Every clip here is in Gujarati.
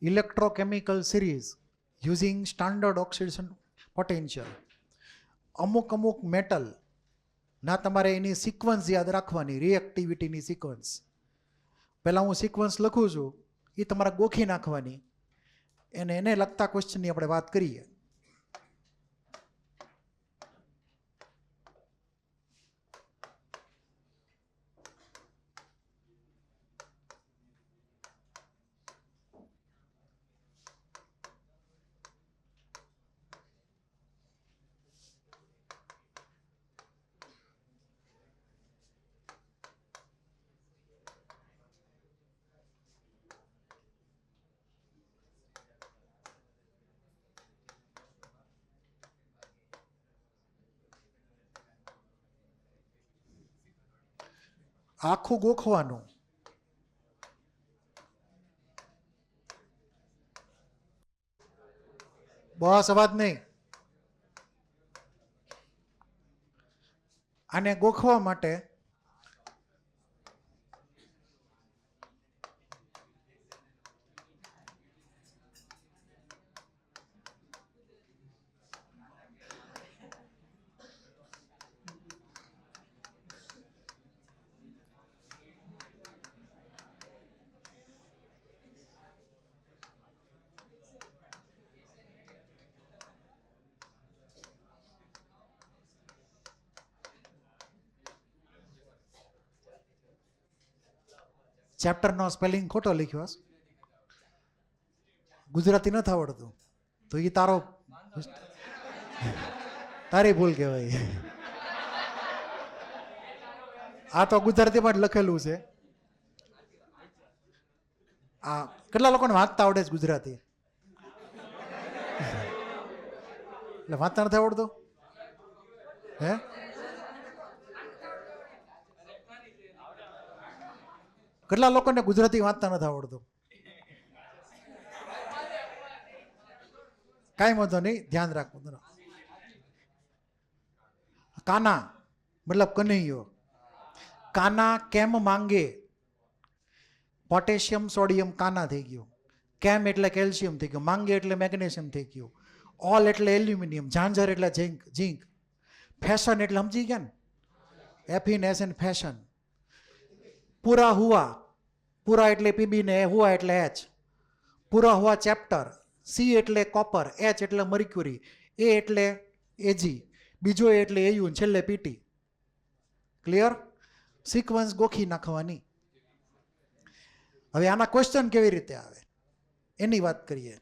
Electrochemical series using standard oxidation potential. અમુક અમુક મેટલ ના તમારે એની સિક્વન્સ યાદ રાખવાની, રિએક્ટિવિટીની સિક્વન્સ. પહેલાં હું સિક્વન્સ લખું છું, એ તમારે ગોખી નાખવાની. એને લગતા ક્વેશ્ચનની આપણે વાત કરીએ. આખું ગોખવાનું. બસ અવાજ નહીં. આને ગોખવા માટે ચેપ્ટરનો સ્પેલિંગ ખોટો લખ્યો હશે, ગુજરાતી નથી આવડતું તો એ તારી ભૂલ કહેવાય. આ તો ગુજરાતીમાં જ લખેલું છે. આ કેટલા લોકોને વાંચતા આવડે છે ગુજરાતી? એટલે વાંચતા નથી આવડતું? હે? કેટલા લોકોને ગુજરાતી વાંચતા નથી આવડતું? કાંઈ વાંધો નહીં, ધ્યાન રાખવું. કાના મતલબ કનૈયો. કાના કેમ માંગે, પોટેશિયમ સોડિયમ કાના થઈ ગયું. કેમ એટલે કેલ્શિયમ થઈ ગયું. માંગે એટલે મેગ્નેશિયમ થઈ ગયું. ઓલ એટલે એલ્યુમિનિયમ. ઝાંઝર એટલે ઝીંક. ફેશન એટલે સમજી ગયા ને, એફિન એસન ફેશન. પૂરા હુઆ, પૂરા એટલે પીબી ને હુઆ એટલે એચ. પૂરા હુઆ ચેપ્ટર. સી એટલે કોપર, એચ એટલે મર્ક્યુરી, એ એટલે એજી, બીજો એ એટલે એયુ, છેલ્લે પીટી. ક્લિયર? સિક્વન્સ ગોખી નાખવાની. હવે આના ક્વેશ્ચન કેવી રીતે આવે એની વાત કરીએ.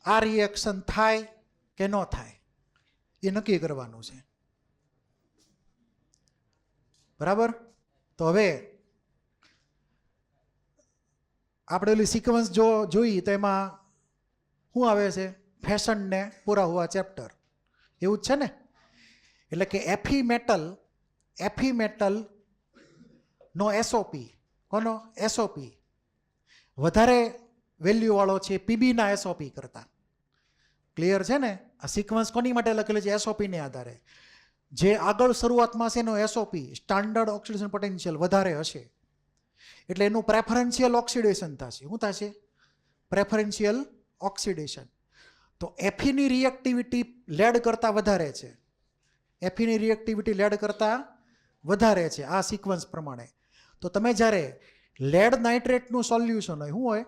આ રિએક્શન થાય કે ન થાય એ નક્કી કરવાનું છે. બરાબર? તો હવે આપણે ઓલી સિક્વન્સ જોઈ તો એમાં શું આવે છે? ફેશન ને પૂરા હુઆ ચેપ્ટર. એવું જ છે ને? એટલે કે એફી મેટલ નો એસઓપી, કોનો એસઓપી વધારે વેલ્યુ વાળો છે પીબીના એસઓપી કરતા. ક્લિયર છે ને? આ સિક્વન્સ કોની માટે લખેલું છે? એસઓપીને આધારે. જે આગળ શરૂઆતમાં છે એનો એસઓપી સ્ટાન્ડર્ડ ઓક્સિડેશન પોટેન્શિયલ વધારે હશે એટલે એનું પ્રેફરન્શિયલ ઓક્સિડેશન થશે. શું થશે? Preferential oxidation. તો એફીની રિએક્ટિવિટી લેડ કરતાં વધારે છે. એફીની રિએક્ટિવિટી લેડ કરતાં વધારે છે આ સિક્વન્સ પ્રમાણે. તો તમે જ્યારે લેડ નાઇટ્રેટનું સોલ્યુશન હોય, શું હોય?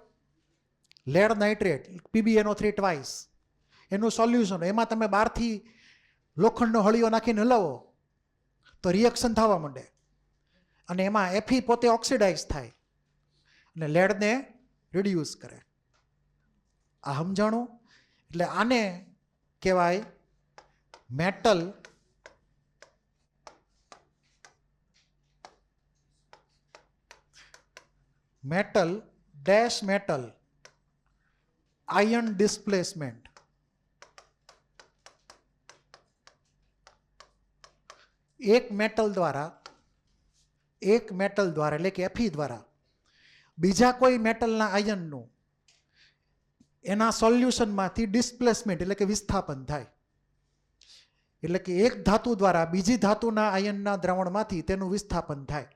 લેડ નાઇટ્રેટ PbNO3 ટ્વાઇસ એનું સોલ્યુશન, એમાં તમે બહારથી લોખંડનો હળીઓ નાખીને હલાવો તો રિએક્શન થવા માંડે અને એમાં એફી પોતે ઓક્સિડાઇઝ થાય અને લેડને રિડ્યુસ કરે. આ સમજાણું? એટલે આને કહેવાય મેટલ આયન ડિસ્પ્લેસમેન્ટ. એક મેટલ દ્વારા એટલે કે એફી દ્વારા બીજા કોઈ મેટલના આયનનું એના સોલ્યુશનમાંથી ડિસ્પ્લેસમેન્ટ એટલે કે વિસ્થાપન થાય. એટલે કે એક ધાતુ દ્વારા બીજી ધાતુના આયનના દ્રાવણમાંથી તેનું વિસ્થાપન થાય.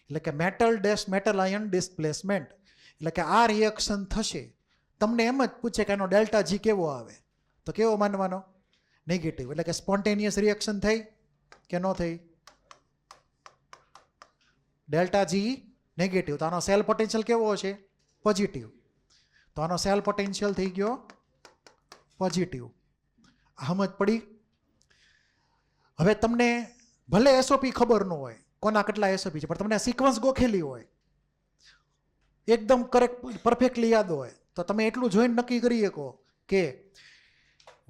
એટલે કે metal dash metal ion displacement. એટલે કે આ રિએક્શન થશે. તમને એમ જ પૂછે કે એનો ડેલ્ટા જી કેવો આવે, તો કેવો માનવાનો? નેગેટિવ. એટલે કે સ્પોન્ટેનિયસ રિએક્શન થઈ કે ન થઈ? Delta G negative. તો આનો સેલ પોટેન્શિયલ કેવો હશે? પોઝિટિવ. તો આનો સેલ પોટેન્શિયલ થઈ ગયો પોઝિટિવ. સમજ પડી? હવે તમને ભલે એસઓપી ખબર ન હોય કોના કેટલા એસઓપી છે, પણ તમને સિક્વન્સ ગોખેલી હોય, એકદમ કરેક્ટ પરફેક્ટલી યાદ હોય, તો તમે એટલું જોઈને નક્કી કરી શકો કે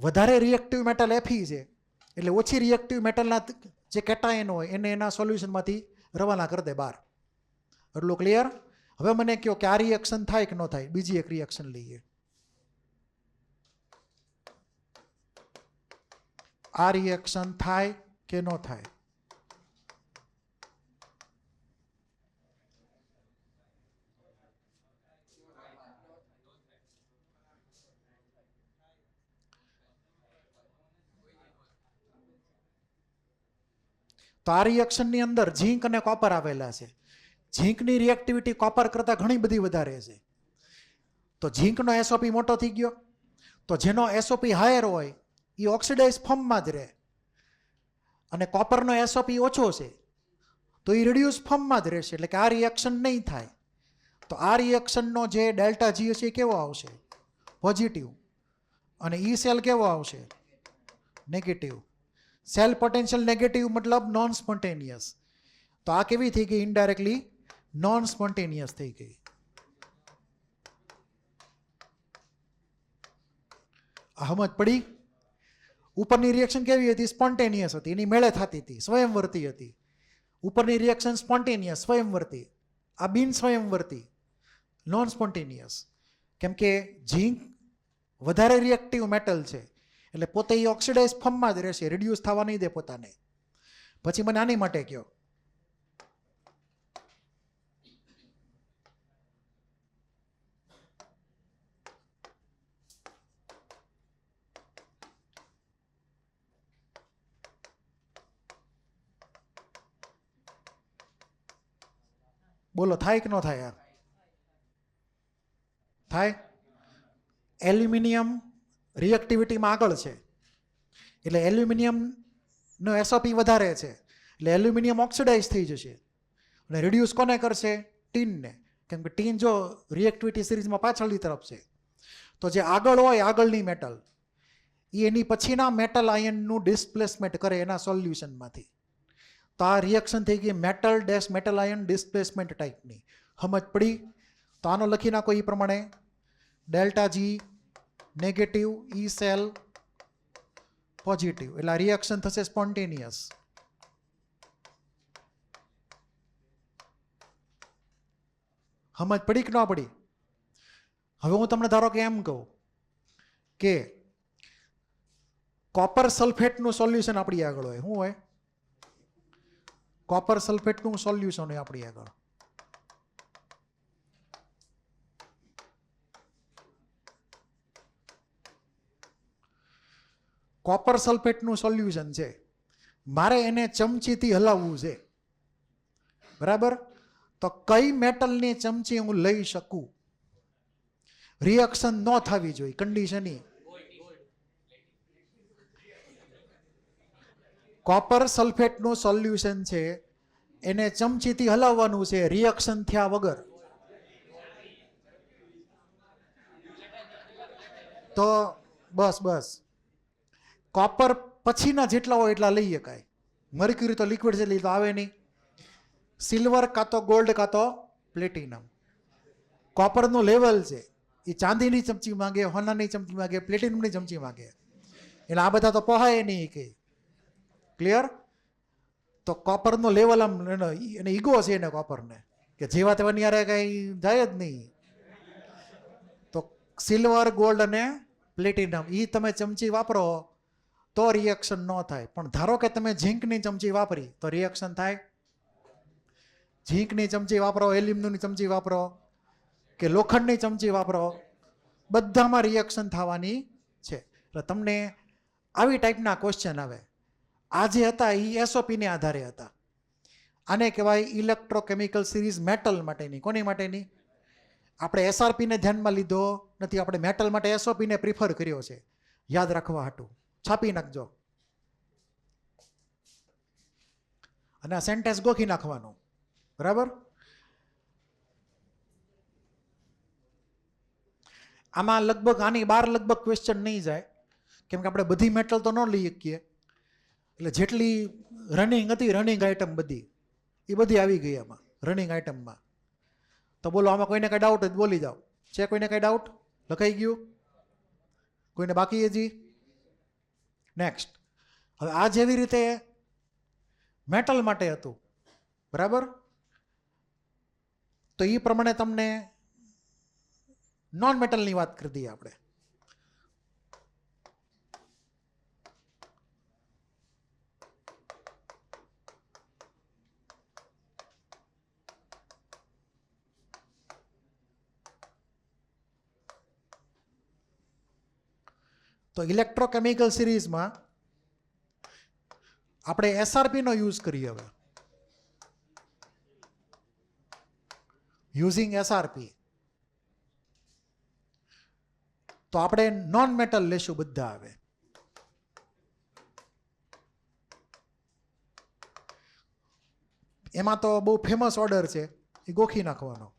વધારે રિએક્ટિવ મેટલ એફી છે એટલે ઓછી રિએક્ટિવ મેટલના જે કેટાયન હોય એને એના સોલ્યુશનમાંથી રવાના કરી દે બહાર. એટલું ક્લિયર? હવે મને કહો કે આ રિએક્શન થાય કે ન થાય? બીજી એક રિએક્શન લઈએ. આ રિએક્શન થાય કે ન થાય? તો આ રિએક્શનની અંદર ઝીંક અને કોપર આવેલા છે. ઝીંકની રિએક્ટિવિટી કોપર કરતાં ઘણી બધી વધારે છે. તો ઝીંકનો એસઓપી મોટો થઈ ગયો, તો જેનો એસઓપી હાયર હોય એ ઓક્સિડાઇઝ ફોર્મમાં જ રહે, અને કોપરનો એસઓપી ઓછો છે તો એ રિડ્યુસ ફોર્મમાં જ રહેશે. એટલે કે આ રિએક્શન નહીં થાય. તો આ રિએક્શનનો જે ડેલ્ટા જી છે એ કેવો આવશે? પોઝિટિવ. અને ઈ સેલ કેવો આવશે? નેગેટિવ. સેલ પોટેન્શિયલ નેગેટિવ મતલબ નોન સ્પોન્ટેનિયસ. તો આ કેવી થઈ ગઈ? ઇનડાયરેક્ટલી નોન સ્પોન્ટેનિયસ થઈ ગઈ. સમજ પડી? ઉપરની રિએક્શન કેવી હતી? સ્પોન્ટેનિયસ હતી, એની મેળે થતી હતી, સ્વયંવર્તી હતી. ઉપરની રિએક્શન સ્પોન્ટેનિયસ સ્વયંવર્તી, આ બિન સ્વયંવર્તી નોન સ્પોન્ટેનિયસ. કેમ કે ઝીંક વધારે રિએક્ટિવ મેટલ છે એટલે પોતે એ ઓક્સિડાઇઝ ફોર્મમાં જ રહેશે, રિડ્યુસ થવા નહીં દે પોતાને. પછી મને આની માટે કહો, બોલો થાય કે ન થાય? યાર થાય. એલ્યુમિનિયમ રિએક્ટિવિટીમાં આગળ છે એટલે એલ્યુમિનિયમનો એસઓપી વધારે છે એટલે એલ્યુમિનિયમ ઓક્સિડાઇઝ થઈ જશે અને રિડ્યુસ કોને કરશે? ટીનને. કેમ કે ટીન જો રિએક્ટિવિટી સિરીઝમાં પાછળની તરફ છે, તો જે આગળ હોય આગળની મેટલ એ એની પછીના મેટલ આયનનું ડિસ્પ્લેસમેન્ટ કરે એના સોલ્યુશનમાંથી. તો આ રિએક્શન થઈ ગઈ metal dash metal ion displacement ટાઈપની. સમજ પડી? તો આનો લખી નાખો એ પ્રમાણે: delta G negative, E cell positive. એટલે આ રિએક્શન થશે સ્પોન્ટેનિયસ. સમજ પડી કે ન પડી? હવે હું તમને ધારો કે એમ કહું કે કોપર સલ્ફેટનું સોલ્યુશન આપણી આગળ હોય. શું હોય? કોપર સલ્ફેટનું સોલ્યુશન હોય આપણી આગળ. કોપર સલ્ફેટનું સોલ્યુશન છે, મારે એને ચમચીથી હલાવવું છે, બરાબર? તો કઈ મેટલની ચમચી હું લઈ શકું? રિએક્શન ન થવી જોઈએ કન્ડિશન. કોપર સલ્ફેટનું સોલ્યુશન છે, એને ચમચીથી હલાવવાનું છે રિએક્શન થયા વગર. તો બસ કોપર પછીના જેટલા હોય એટલા લઈ શકાય. મર્ક્યુરી તો લિક્વિડ છે એટલે તો આવે નહીં. સિલ્વર કાં તો ગોલ્ડ કાં તો પ્લેટિનમ. કોપરનું લેવલ છે, એ ચાંદીની ચમચી માંગે, હોનાની ચમચી માંગે, પ્લેટિનમની ચમચી માંગે. એટલે આ બધા તો પહાય નહીં કે. ક્લિયર? તો કોપરનું લેવલ આમ એને ઈગો છે એને કોપરને કે જેવા તેવાની યારે કંઈ જાય જ નહીં. તો સિલ્વર, ગોલ્ડ અને પ્લેટિનમ એ તમે ચમચી વાપરો તો રિએક્શન ન થાય. પણ ધારો કે તમે ઝીંકની ચમચી વાપરી તો રિએક્શન થાય. ઝીંકની ચમચી વાપરો, એલ્યુમિનિયમની ચમચી વાપરો કે લોખંડની ચમચી વાપરો, બધામાં રિએક્શન થવાની છે. એટલે તમને આવી ટાઈપના ક્વેશ્ચન આવે. આ જે હતા એ એસઓપીને આધારે હતા. આને કહેવાય ઇલેક્ટ્રોકેમિકલ સિરીઝ મેટલ માટેની. કોની માટેની? આપણે એસઆરપીને ધ્યાનમાં લીધો નથી, આપણે મેટલ માટે એસઓપીને પ્રિફર કર્યો છે. યાદ રાખવા હાટું છાપી નાખજો અને આ સેન્ટેન્સ ગોખી નાખવાનું. બરાબર? આમાં લગભગ આની બાર લગભગ ક્વેશ્ચન નહીં જાય, કેમ કે આપણે બધી મેટલ તો ન લઈ શકીએ. એટલે જેટલી રનિંગ હતી, રનિંગ આઇટમ બધી એ બધી આવી ગઈ આમાં રનિંગ આઇટમમાં. તો બોલો, આમાં કોઈને કાંઈ ડાઉટ હોય બોલી જાઓ. છે કોઈને કાંઈ ડાઉટ? લખાઈ ગયું? કોઈને બાકી હજી? નેક્સ્ટ. હવે આ જેવી રીતે મેટલ માટે હતું, બરાબર, તો એ પ્રમાણે તમને નોન મેટલની વાત કરી દઈએ આપણે. તો ઇલેક્ટ્રોકેમિકલ સિરીઝમાં આપણે એસઆરપીનો યુઝ કરીએ. હવે યુઝિંગ એસઆરપી તો આપણે નોન મેટલ લેશું બધા. આવે એમાં તો બહુ ફેમસ ઓર્ડર છે, એ ગોખી નાખવાનો.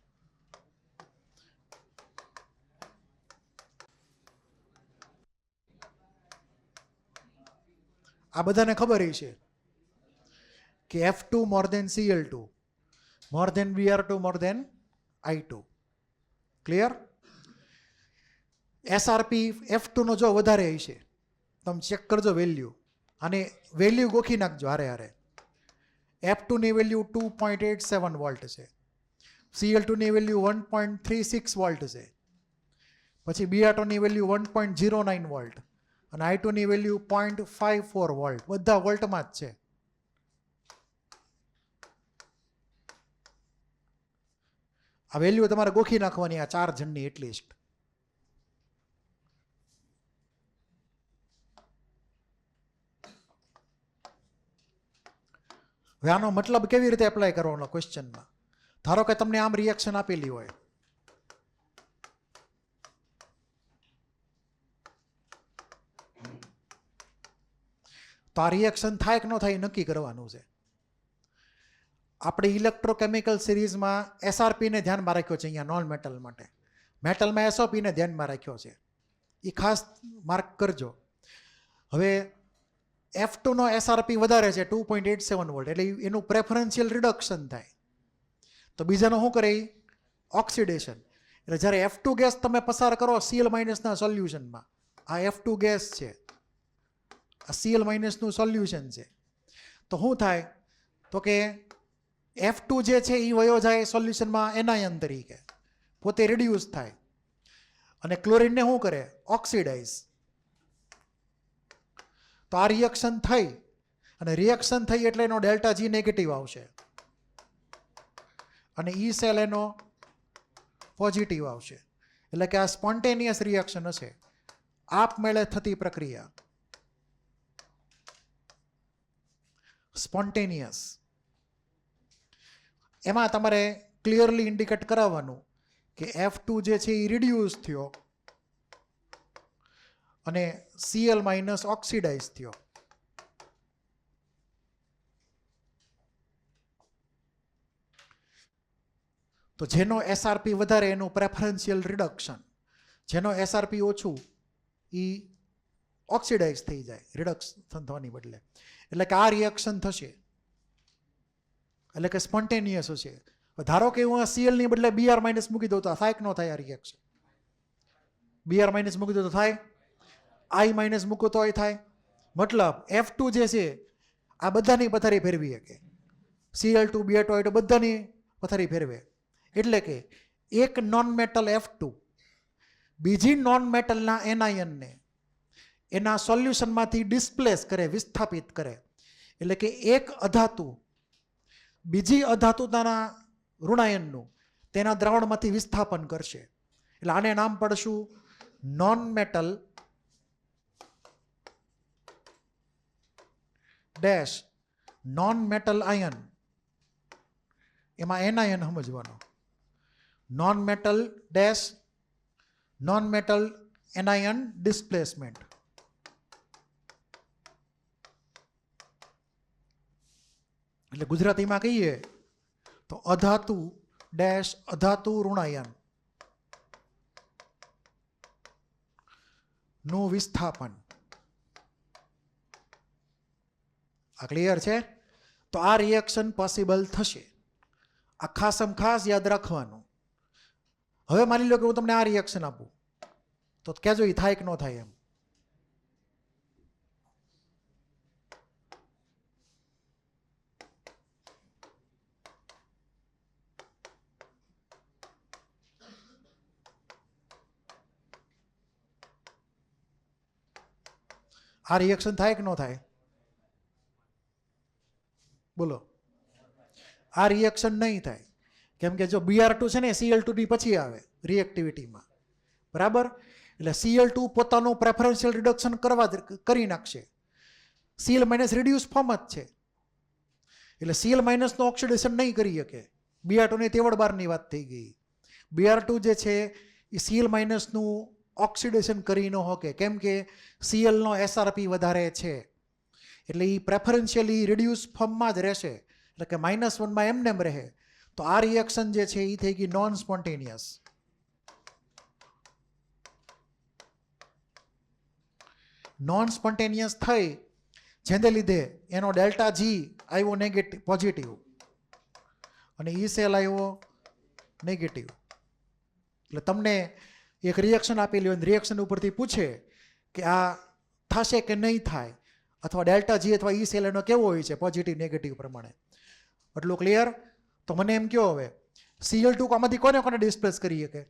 આ બધાને ખબર છે કે F2 more than Cl2 more than Br2 more than I2. Clear? SRP F2 નો જો વધારે હશે, તમે ચેક કરજો વેલ્યુ, અને વેલ્યુ ગોખી નાખજો હારે હારે. F2 ની વેલ્યુ 2.87 વોલ્ટ છે, Cl2 ની વેલ્યુ 1.36 વોલ્ટ છે, પછી Br2 ની વેલ્યુ 1.09 વોલ્ટ અને I2 ની વેલ્યુ 0.54 વોલ્ટ. બધા વોલ્ટમાં જ છે. આ વેલ્યુ તમારે ગોખી નાખવાની, આ 4 જણની એટલીસ્ટ. હવે આનો મતલબ કેવી રીતે એપ્લાય કરવાનો ક્વેશ્ચનમાં? ધારો કે તમને આમ રિએક્શન આપેલી હોય, તો આ રિએક્શન થાય કે ન થાય નક્કી કરવાનું છે. આપણે ઇલેક્ટ્રોકેમિકલ સિરીઝમાં એસઆરપીને ધ્યાનમાં રાખ્યો છે અહીંયા નોન મેટલ માટે. મેટલમાં એસઓપીને ધ્યાનમાં રાખ્યો છે, એ ખાસ માર્ક કરજો. હવે F2 નો એસઆરપી વધારે છે 2.87 વોલ્ટ, એટલે એનું પ્રેફરન્શિયલ રિડક્શન થાય. તો બીજાનો શું કરે? ઓક્સિડેશન. એટલે જ્યારે F2 ગેસ તમે પસાર કરો Cl- ના સોલ્યુશનમાં, આ F2 ગેસ છે, આ Cl- નું સોલ્યુશન છે, તો શું થાય? તો કે F2 જે છે એ વયો જાય સોલ્યુશનમાં એનાયન તરીકે, પોતે રિડ્યુસ થાય, અને ક્લોરીનને શું કરે? ઓક્સિડાઇઝ. તો આ રિએક્શન થઈ, અને રિએક્શન થઈ એટલે એનો ડેલ્ટા G નેગેટિવ આવશે, અને ઈ સેલ એનો પોઝિટિવ આવશે. એટલે કે આ સ્પોન્ટેનિયસ રિએક્શન હશે, આપમેળે થતી પ્રક્રિયા, સ્પોન્ટેનિયસ. એમાં તમારે ક્લિયરલી ઇન્ડિકેટ કરાવવાનું કે F2 જે છે એ રિડ્યુસ થયો અને Cl- ઓક્સિડાઇઝ થયો. તો જેનો એસઆરપી વધારે એનું પ્રેફરન્શિયલ રિડક્શન, જેનો એસઆરપી ઓછું એ ઓક્સિડાઇઝ થઈ જાય રિડક્શન થવાની બદલે. એટલે કે આ રિએક્શન થશે, એટલે કે સ્પોન્ટેનિયસ હશે. ધારો કે હું Cl ની બદલે Br- મૂકી દઉં તો થાય કે ન થાય? આ રિએક્શન Br- મૂકી દઉં તો થાય, I- મૂકો તો થાય. મતલબ F2 જે છે આ બધાની પથારી ફેરવી શકે, Cl2 Br2 I2 બધાની પથારી ફેરવે. એટલે કે એક નોન મેટલ F2 બીજી નોન મેટલના એનાયનને એના સોલ્યુશનમાંથી ડિસ્પ્લેસ કરે, વિસ્થાપિત કરે. એટલે કે એક અધાતુ બીજી અધાતુના ઋણાયનનું તેના દ્રાવણમાંથી વિસ્થાપન કરશે. એટલે આને નામ પડશું non metal dash non metal ion, એમાં એનાયન સમજવાનો. Non metal dash non metal anion displacement. એટલે ગુજરાતીમાં કહીએ તો અધાતુ ડેશ અધાતુ ઋણાયન નું વિસ્થાપન. આ ક્લિયર છે? તો આ રિએક્શન પોસિબલ થશે. આ ખાસ યાદ રાખવાનું. હવે માની લો કે હું તમને આ રિએક્શન આપું તો કહેજો એ થાય કે ન થાય એમ. આ રિએક્શન થાય કે ન થાય? બોલો. આ રિએક્શન નહીં થાય. કેમ કે જો Br2 છે ને Cl2 ની પછી આવે રિએક્ટિવિટીમાં, બરાબર? એટલે Cl2 પોતાનું પ્રેફરન્શિયલ રિડક્શન કરી નાખશે. Cl- રિડ્યુસ ફોર્મ જ છે એટલે Cl- નું ઓક્સિડેશન નહીં કરી શકે. Br2 ની તેવડ બારની વાત થઈ ગઈ. Br2 જે છે એ Cl- નું ઓક્સિડેશન કરી ન શકે કેમ કે Cl નો SRP વધારે છે એટલે એ પ્રેફરન્શિયલી રિડ્યુસ ફોર્મમાં જ રહેશે એટલે કે -1માં એમનેમ રહે. તો આ રિએક્શન જે છે એ થઈ ગઈ નોન સ્પોન્ટેનિયસ. નોન સ્પોન્ટેનિયસ થઈ જેને લીધે એનો ડેલ્ટા જી આવ્યો નેગેટિવ પોઝિટિવ અને ઈ સેલ આવ્યો નેગેટિવ. એટલે તમને એક રિએક્શન આપેલી હોય રિએક્શન ઉપરથી પૂછે કે આ થશે કે નહીં થાય અથવા ડેલ્ટા જી અથવા ઈ સેલ એનો કેવો હોય છે પોઝિટિવ નેગેટિવ પ્રમાણે. એટલું ક્લિયર? તો મને એમ કહો હવે Cl2 આમાંથી કોને કોને ડિસ્પ્લેસ કરી શકે?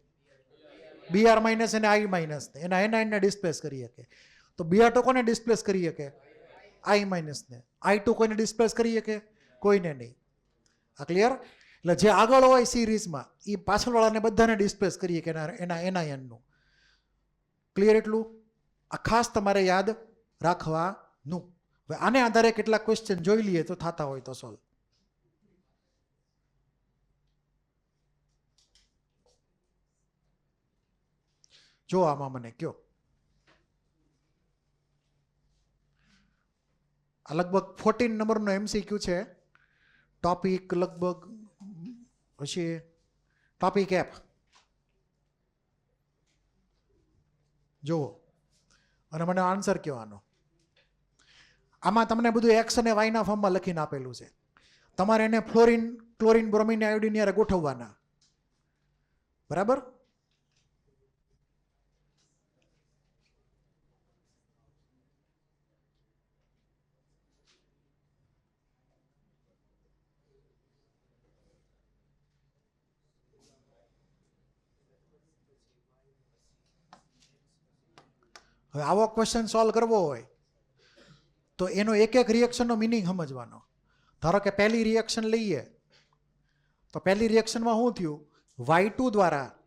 Br- અને I- એના એનાયનને ડિસ્પ્લેસ કરી શકે. તો Br2 કોને ડિસ્પ્લેસ કરી શકે? I- ને. I2 કોઈને ડિસ્પ્લેસ કરી શકે? કોઈને નહીં. આ ક્લિયર? એટલે જે આગળ હોય સિરીઝમાં એ પાછળવાળાને બધાને ડિસ્પ્લેસ કરી શકે એના એનાયનનું. ક્લિયર? એટલું આ ખાસ તમારે યાદ રાખવાનું. હવે આને આધારે કેટલાક ક્વેશ્ચન જોઈ લઈએ તો થતા હોય તો સોલ્વ. જો આમાં મને કયો. આ લગભગ 14 નંબરનો MCQ છે. ટોપિક લગભગ હશે ટોપિક એપ. જુઓ અને મને આન્સર કહેવાનો. આમાં તમને બધું એક્સ અને વાયના ફોર્મમાં લખીને આપેલું છે. તમારે એને ફ્લોરિન ક્લોરિન બ્રોમિન આયોડિન યારે ગોઠવવાના, બરાબર? હવે આવો ક્વેશ્ચન સોલ્વ કરવો હોય તો એનો એક એક રિએક્શનનો મિનિંગ સમજવાનો. ધારો કે પહેલી રિએક્શન લઈએ તો પહેલી રિએક્શનમાં શું થયું? Y2 દ્વારા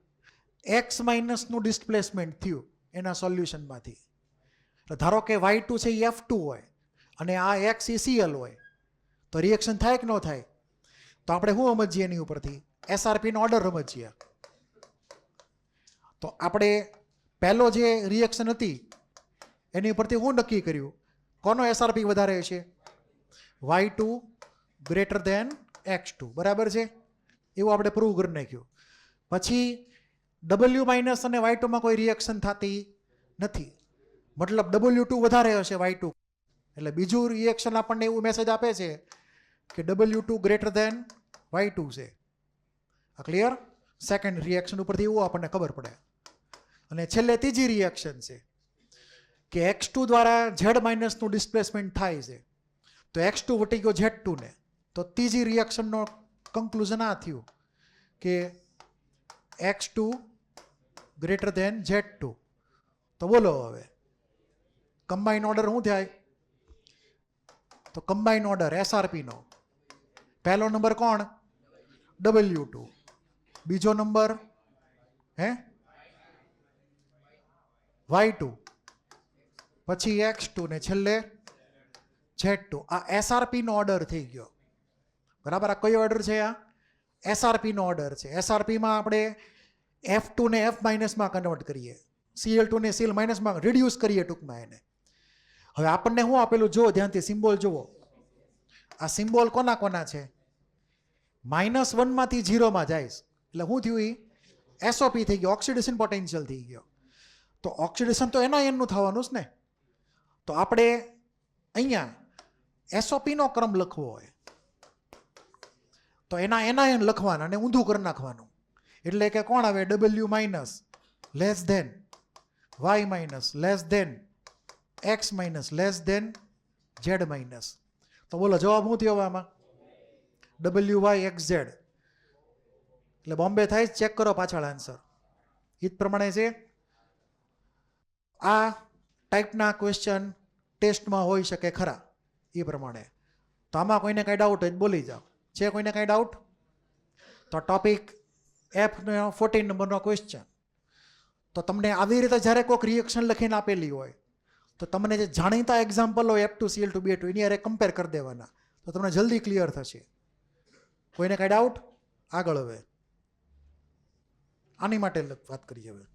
X- નું ડિસ્પ્લેસમેન્ટ થયું એના સોલ્યુશનમાંથી. ધારો કે Y2 છે એ F2 હોય અને આ X એ Cl હોય તો રિએક્શન થાય કે ન થાય? તો આપણે શું સમજીએ એની ઉપરથી? SRP નો ઓર્ડર સમજીએ. તો આપણે પહેલો જે રિએક્શન હતી એની ઉપરથી હું નક્કી કર્યું કોનો SRP વધારે છે? Y2 ગ્રેટર ધેન X2, બરાબર છે? એવું આપણે પ્રૂવ કરી નાખ્યું. પછી W- અને Y2માં કોઈ રિએક્શન થતી નથી, મતલબ W2 વધારે હશે Y2. એટલે બીજું રિએક્શન આપણને એવું મેસેજ આપે છે કે W2 ગ્રેટર ધેન Y2 છે. આ ક્લિયર? સેકન્ડ રિએક્શન ઉપરથી એવું આપણને ખબર પડે. અને છેલ્લે ત્રીજી રિએક્શન છે કે X2 દ્વારા Z- નું ડિસ્પ્લેસમેન્ટ થાય છે તો X2 વટી ગયો Z2 ને. તો ત્રીજી રિએક્શનનો કન્ક્લુઝન આ થયું કે X2 ગ્રેટર ધેન Z2. તો બોલો હવે કમ્બાઈન ઓર્ડર શું થાય? તો કમ્બાઈન ઓર્ડર SRP નો પહેલો નંબર કોણ? W2. બીજો નંબર હે y2 પછી x2 ને છેલ્લે z2. આ SRP નો ઓર્ડર થઈ ગયો, બરાબર. આ કયો ઓર્ડર છે? આ SRP નો ઓર્ડર છે. SRPમાં આપણે F2 ને F માઇનસમાં કન્વર્ટ કરીએ, Cl2 ને Cl માઇનસમાં રિડ્યુસ કરીએ ટૂંકમાં એને. હવે આપણને શું આપેલું જો ધ્યાનથી સિમ્બોલ જુઓ. આ સિમ્બોલ કોના કોના છે? -1 માંથી 0 માં જાય એટલે શું થયું? એ SOP થઈ ગયો, ઓક્સિડેશન પોટેન્શિયલ થઈ ગયો. તો ઓક્સિડેશન તો એના એનનું થવાનું જ ને. તો આપણે અહીંયા SOP નો ક્રમ લખવો હોય તો એના એન લખવાના અને ઊંધું કરી નાખવાનું. એટલે કે કોણ આવે? W minus less than Y minus less than X minus less than Z minus. તો બોલો જવાબ શું થયો આમાં? WYXZ. એટલે બોમ્બે થાય, ચેક કરો પાછળ આન્સર. એ જ પ્રમાણે છે. આ ટાઈપના ક્વેશ્ચન ટેસ્ટમાં હોઈ શકે ખરા એ પ્રમાણે. તો આમાં કોઈને કાંઈ ડાઉટ હોય બોલી જાઓ. છે કોઈને કાંઈ ડાઉટ? તો ટોપિક F14 નંબરનો ક્વેશ્ચન. તો તમને આવી રીતે જ્યારે કોઈક રિએક્શન લખીને આપેલી હોય તો તમને જે જાણીતા એક્ઝામ્પલ હોય F2Cl2 B2 એની હારે કમ્પેર કરી દેવાના, તો તમને જલ્દી ક્લિયર થશે. કોઈને કાંઈ ડાઉટ? આગળ હવે આની માટે વાત કરીએ. હવે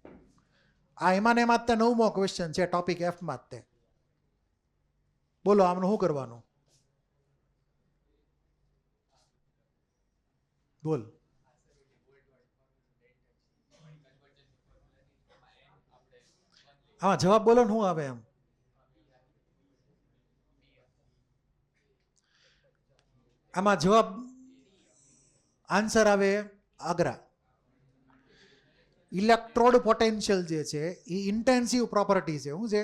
આ એમાં ને એમાં તે 9મો ક્વેશ્ચન છે ટોપિક Fમાં જ તે. બોલો આમનું શું કરવાનું? બોલ. હા જવાબ બોલો ને શું આવે એમ. આમાં જવાબ આન્સર આવે આગ્રા. ઇલેક્ટ્રોડ પોટેન્શિયલ જે છે એ ઇન્ટેન્સિવ પ્રોપર્ટી છે. શું છે?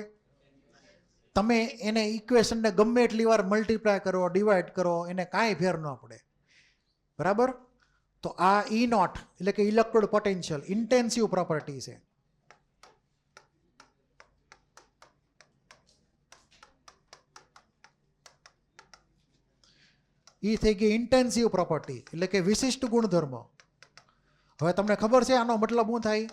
તમે એને ઇક્વેશનને ગમે એટલી વાર મલ્ટીપ્લાય કરો, ડિવાઈડ કરો, એને કાંઈ ફેર ન પડે, બરાબર. તો આ E0 એટલે કે ઇલેક્ટ્રોડ પોટેન્શિયલ ઇન્ટેન્સિવ પ્રોપર્ટી છે. એ થઈ ગઈ ઇન્ટેન્સિવ પ્રોપર્ટી એટલે કે વિશિષ્ટ ગુણધર્મ. હવે તમને ખબર છે આનો મતલબ શું થાય?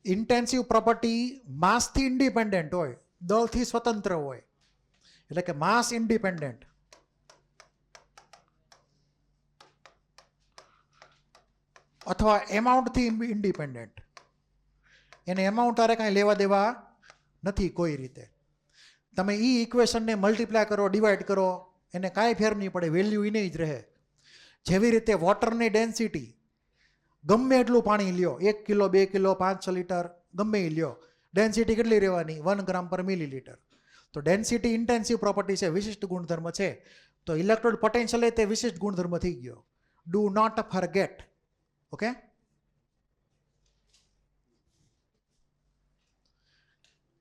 ઇન્ટેન્સિવ પ્રોપર્ટી માસથી ઇન્ડિપેન્ડન્ટ હોય, દળથી સ્વતંત્ર હોય, એટલે કે માસ ઇન્ડિપેન્ડન્ટ. અથવા એમાઉન્ટથી ઇન્ડિપેન્ડન્ટ. એને એમાઉન્ટ આરે કાંઈ લેવા દેવા નથી કોઈ રીતે. તમે એ ઇક્વેશનને મલ્ટીપ્લાય કરો, ડિવાઈડ કરો, એને કાંઈ ફેર નહીં પડે, વેલ્યુ એને જ રહે. જેવી રીતે વોટરની ડેન્સિટી ગમે એટલું પાણી લ્યો, 1 કિલો 2 કિલો 5-6 લીટર ગમે એ લ્યો, ડેન્સિટી કેટલી રહેવાની? 1 ગ્રામ પર મિલીલીટર. તો ડેન્સિટી ઇન્ટેન્સિવ પ્રોપર્ટી છે, વિશિષ્ટ ગુણધર્મ છે. તો ઇલેક્ટ્રોડ પોટેન્શિયલ તે વિશિષ્ટ ગુણધર્મ થઈ ગયો. Do not forget. ઓકે.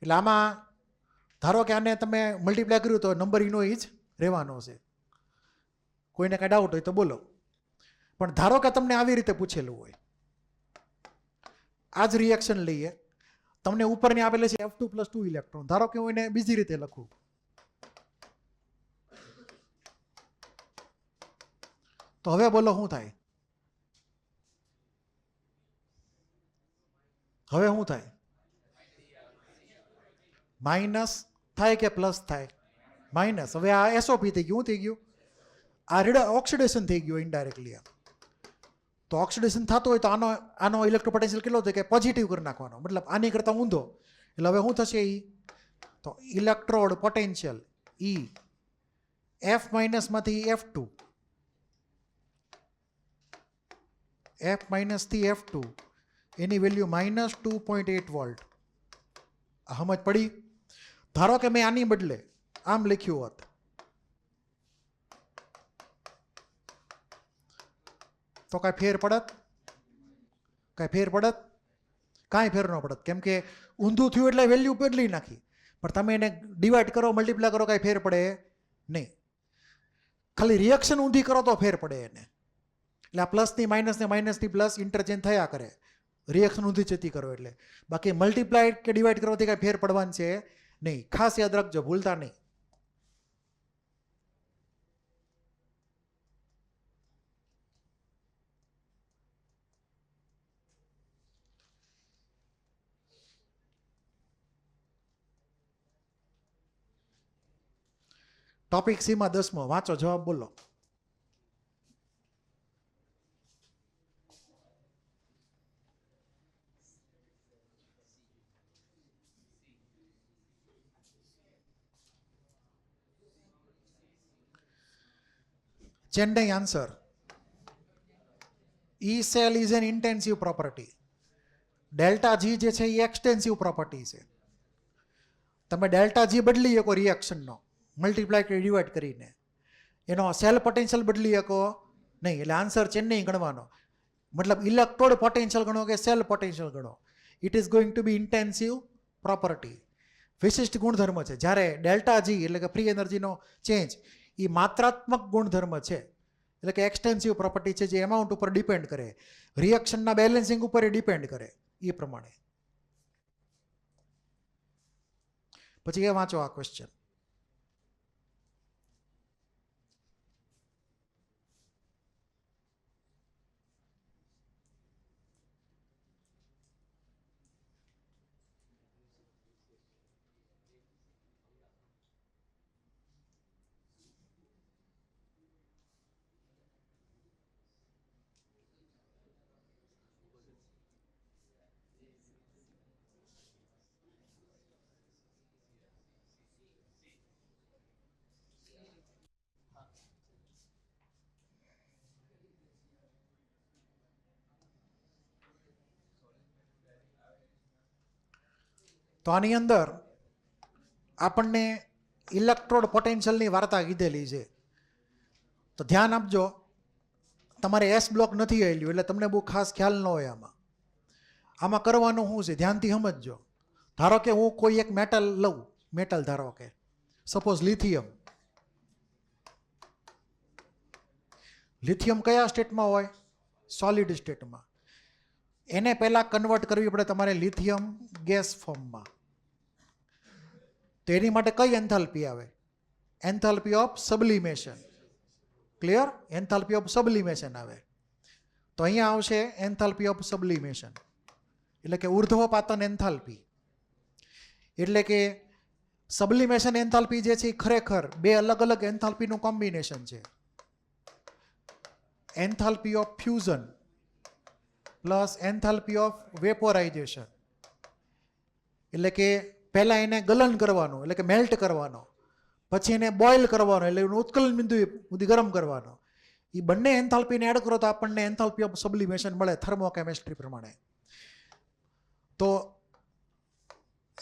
એટલે આમાં ધારો કે આને તમે મલ્ટીપ્લાય કર્યું તો નંબર એનો જ રહેવાનો છે. કોઈને કાંઈ ડાઉટ હોય તો બોલો. પણ ધારો કે તમને આવી રીતે પૂછેલું હોય, આ જ રિએક્શન લઈએ, તમને ઉપરની આપેલી છે F2+2 ઇલેક્ટ્રોન. ધારો કે હું એને બીજી રીતે લખું, તો હવે બોલો શું થાય? હવે શું થાય? માઇનસ થાય કે પ્લસ થાય? માઇનસ. હવે આ SOP થઈ ગયું. શું થઈ ગયું? આ ઓક્સિડેશન થઈ ગયું ઇનડાયરેક્ટલી. તો ઓક્સિડેશન થતું હોય તો આનો ઇલેક્ટ્રો પોટેન્શિયલ કેટલો થાય કે પોઝિટિવ કરી નાખવાનો, મતલબ આની કરતાં ઊંધો. એટલે હવે શું થશે? તો electrode potential E F માઇનસમાંથી F2, F માઇનસથી F2 એની વેલ્યુ -2.8 વોલ્ટ. સમજ પડી? ધારો કે મેં આની બદલે આમ લખ્યું હોત તો કાંઈ ફેર પડત? કાંઈ ફેર પડત? કાંઈ ફેર ન પડત. કેમ કે ઊંધું થયું એટલે વેલ્યુ બદલી નાખી. પણ તમે એને ડિવાઈડ કરો, મલ્ટીપ્લાય કરો, કાંઈ ફેર પડે નહીં. ખાલી રિએક્શન ઊંધી કરો તો ફેર પડે એને. એટલે આ પ્લસની માઇનસ ને માઇનસથી પ્લસ ઇન્ટરચેન્જ થયા કરે, રિએક્શન ઊંધી જતી કરો એટલે. બાકી મલ્ટીપ્લાય કે ડિવાઈડ કરવાથી કાંઈ ફેર પડવાનું છે નહીં. ખાસ યાદ રાખજો, ભૂલતા નહીં. ટોપિક સીમાં 10મો વાંચો, જવાબ બોલો. Chennai answer. E cell is an intensive property. Delta G જે છે એ એક્સટેન્સિવ પ્રોપર્ટી છે. તમે ડેલ્ટા જી બદલી શકો રિએક્શનનો મલ્ટીપ્લાય કરી ડિવાઈડ કરીને, એનો સેલ પોટેન્શિયલ બદલી શકો નહીં. એટલે આન્સર ચેન્નઈ ગણવાનો. મતલબ ઇલેક્ટ્રોડ પોટેન્શિયલ ગણો કે સેલ પોટેન્શિયલ ગણો, it is going to be intensive property. વિશિષ્ટ ગુણધર્મ છે. જ્યારે ડેલ્ટા જી એટલે કે ફ્રી એનર્જીનો ચેન્જ એ માત્રાત્મક ગુણધર્મ છે, એટલે કે એક્સટેન્સિવ પ્રોપર્ટી છે, જે એમાઉન્ટ ઉપર ડિપેન્ડ કરે, રિએક્શનના બેલેન્સિંગ ઉપર એ ડિપેન્ડ કરે. એ પ્રમાણે પછી એ વાંચો આ ક્વેશ્ચન. તો આની અંદર આપણને ઇલેક્ટ્રોડ પોટેન્શિયલની વાર્તા કીધેલી છે. તો ધ્યાન આપજો, તમારે એસ બ્લોક નથી આવેલું એટલે તમને બહુ ખાસ ખ્યાલ ન હોય. આમાં કરવાનું શું છે ધ્યાનથી સમજજો. ધારો કે હું કોઈ એક મેટલ લઉં, મેટલ ધારો કે સપોઝ લિથિયમ. લિથિયમ કયા સ્ટેટમાં હોય? સોલિડ સ્ટેટમાં. એને પહેલાં કન્વર્ટ કરવી પડે તમારે લિથિયમ ગેસ ફોર્મમાં. તો એની માટે કઈ એન્થાલ્પી આવે? Enthalpy of sublimation. Clear? Enthalpy of sublimation આવે. તો અહીંયા આવશે એન્થાલ્પી ઓફ સબલિમેશન, એટલે કે ઉર્ધ્વપાતન એન્થાલ્પી. એટલે કે સબલિમેશન એન્થાલ્પી જે છે એ ખરેખર બે અલગ અલગ એન્થાલ્પીનું કોમ્બિનેશન છે. Enthalpy of fusion plus enthalpy of vaporisation. એટલે કે પહેલાં એને ગલન કરવાનો, એટલે કે મેલ્ટ કરવાનો, પછી એને બોઇલ કરવાનો, એટલે એનું ઉત્કલન બિંદુ સુધી ગરમ કરવાનો. એ બંને એન્થાલ્પીને એડ કરો તો આપણને એન્થાલ્પી ઓફ સબલિમેશન મળે થર્મોકેમિસ્ટ્રી પ્રમાણે. તો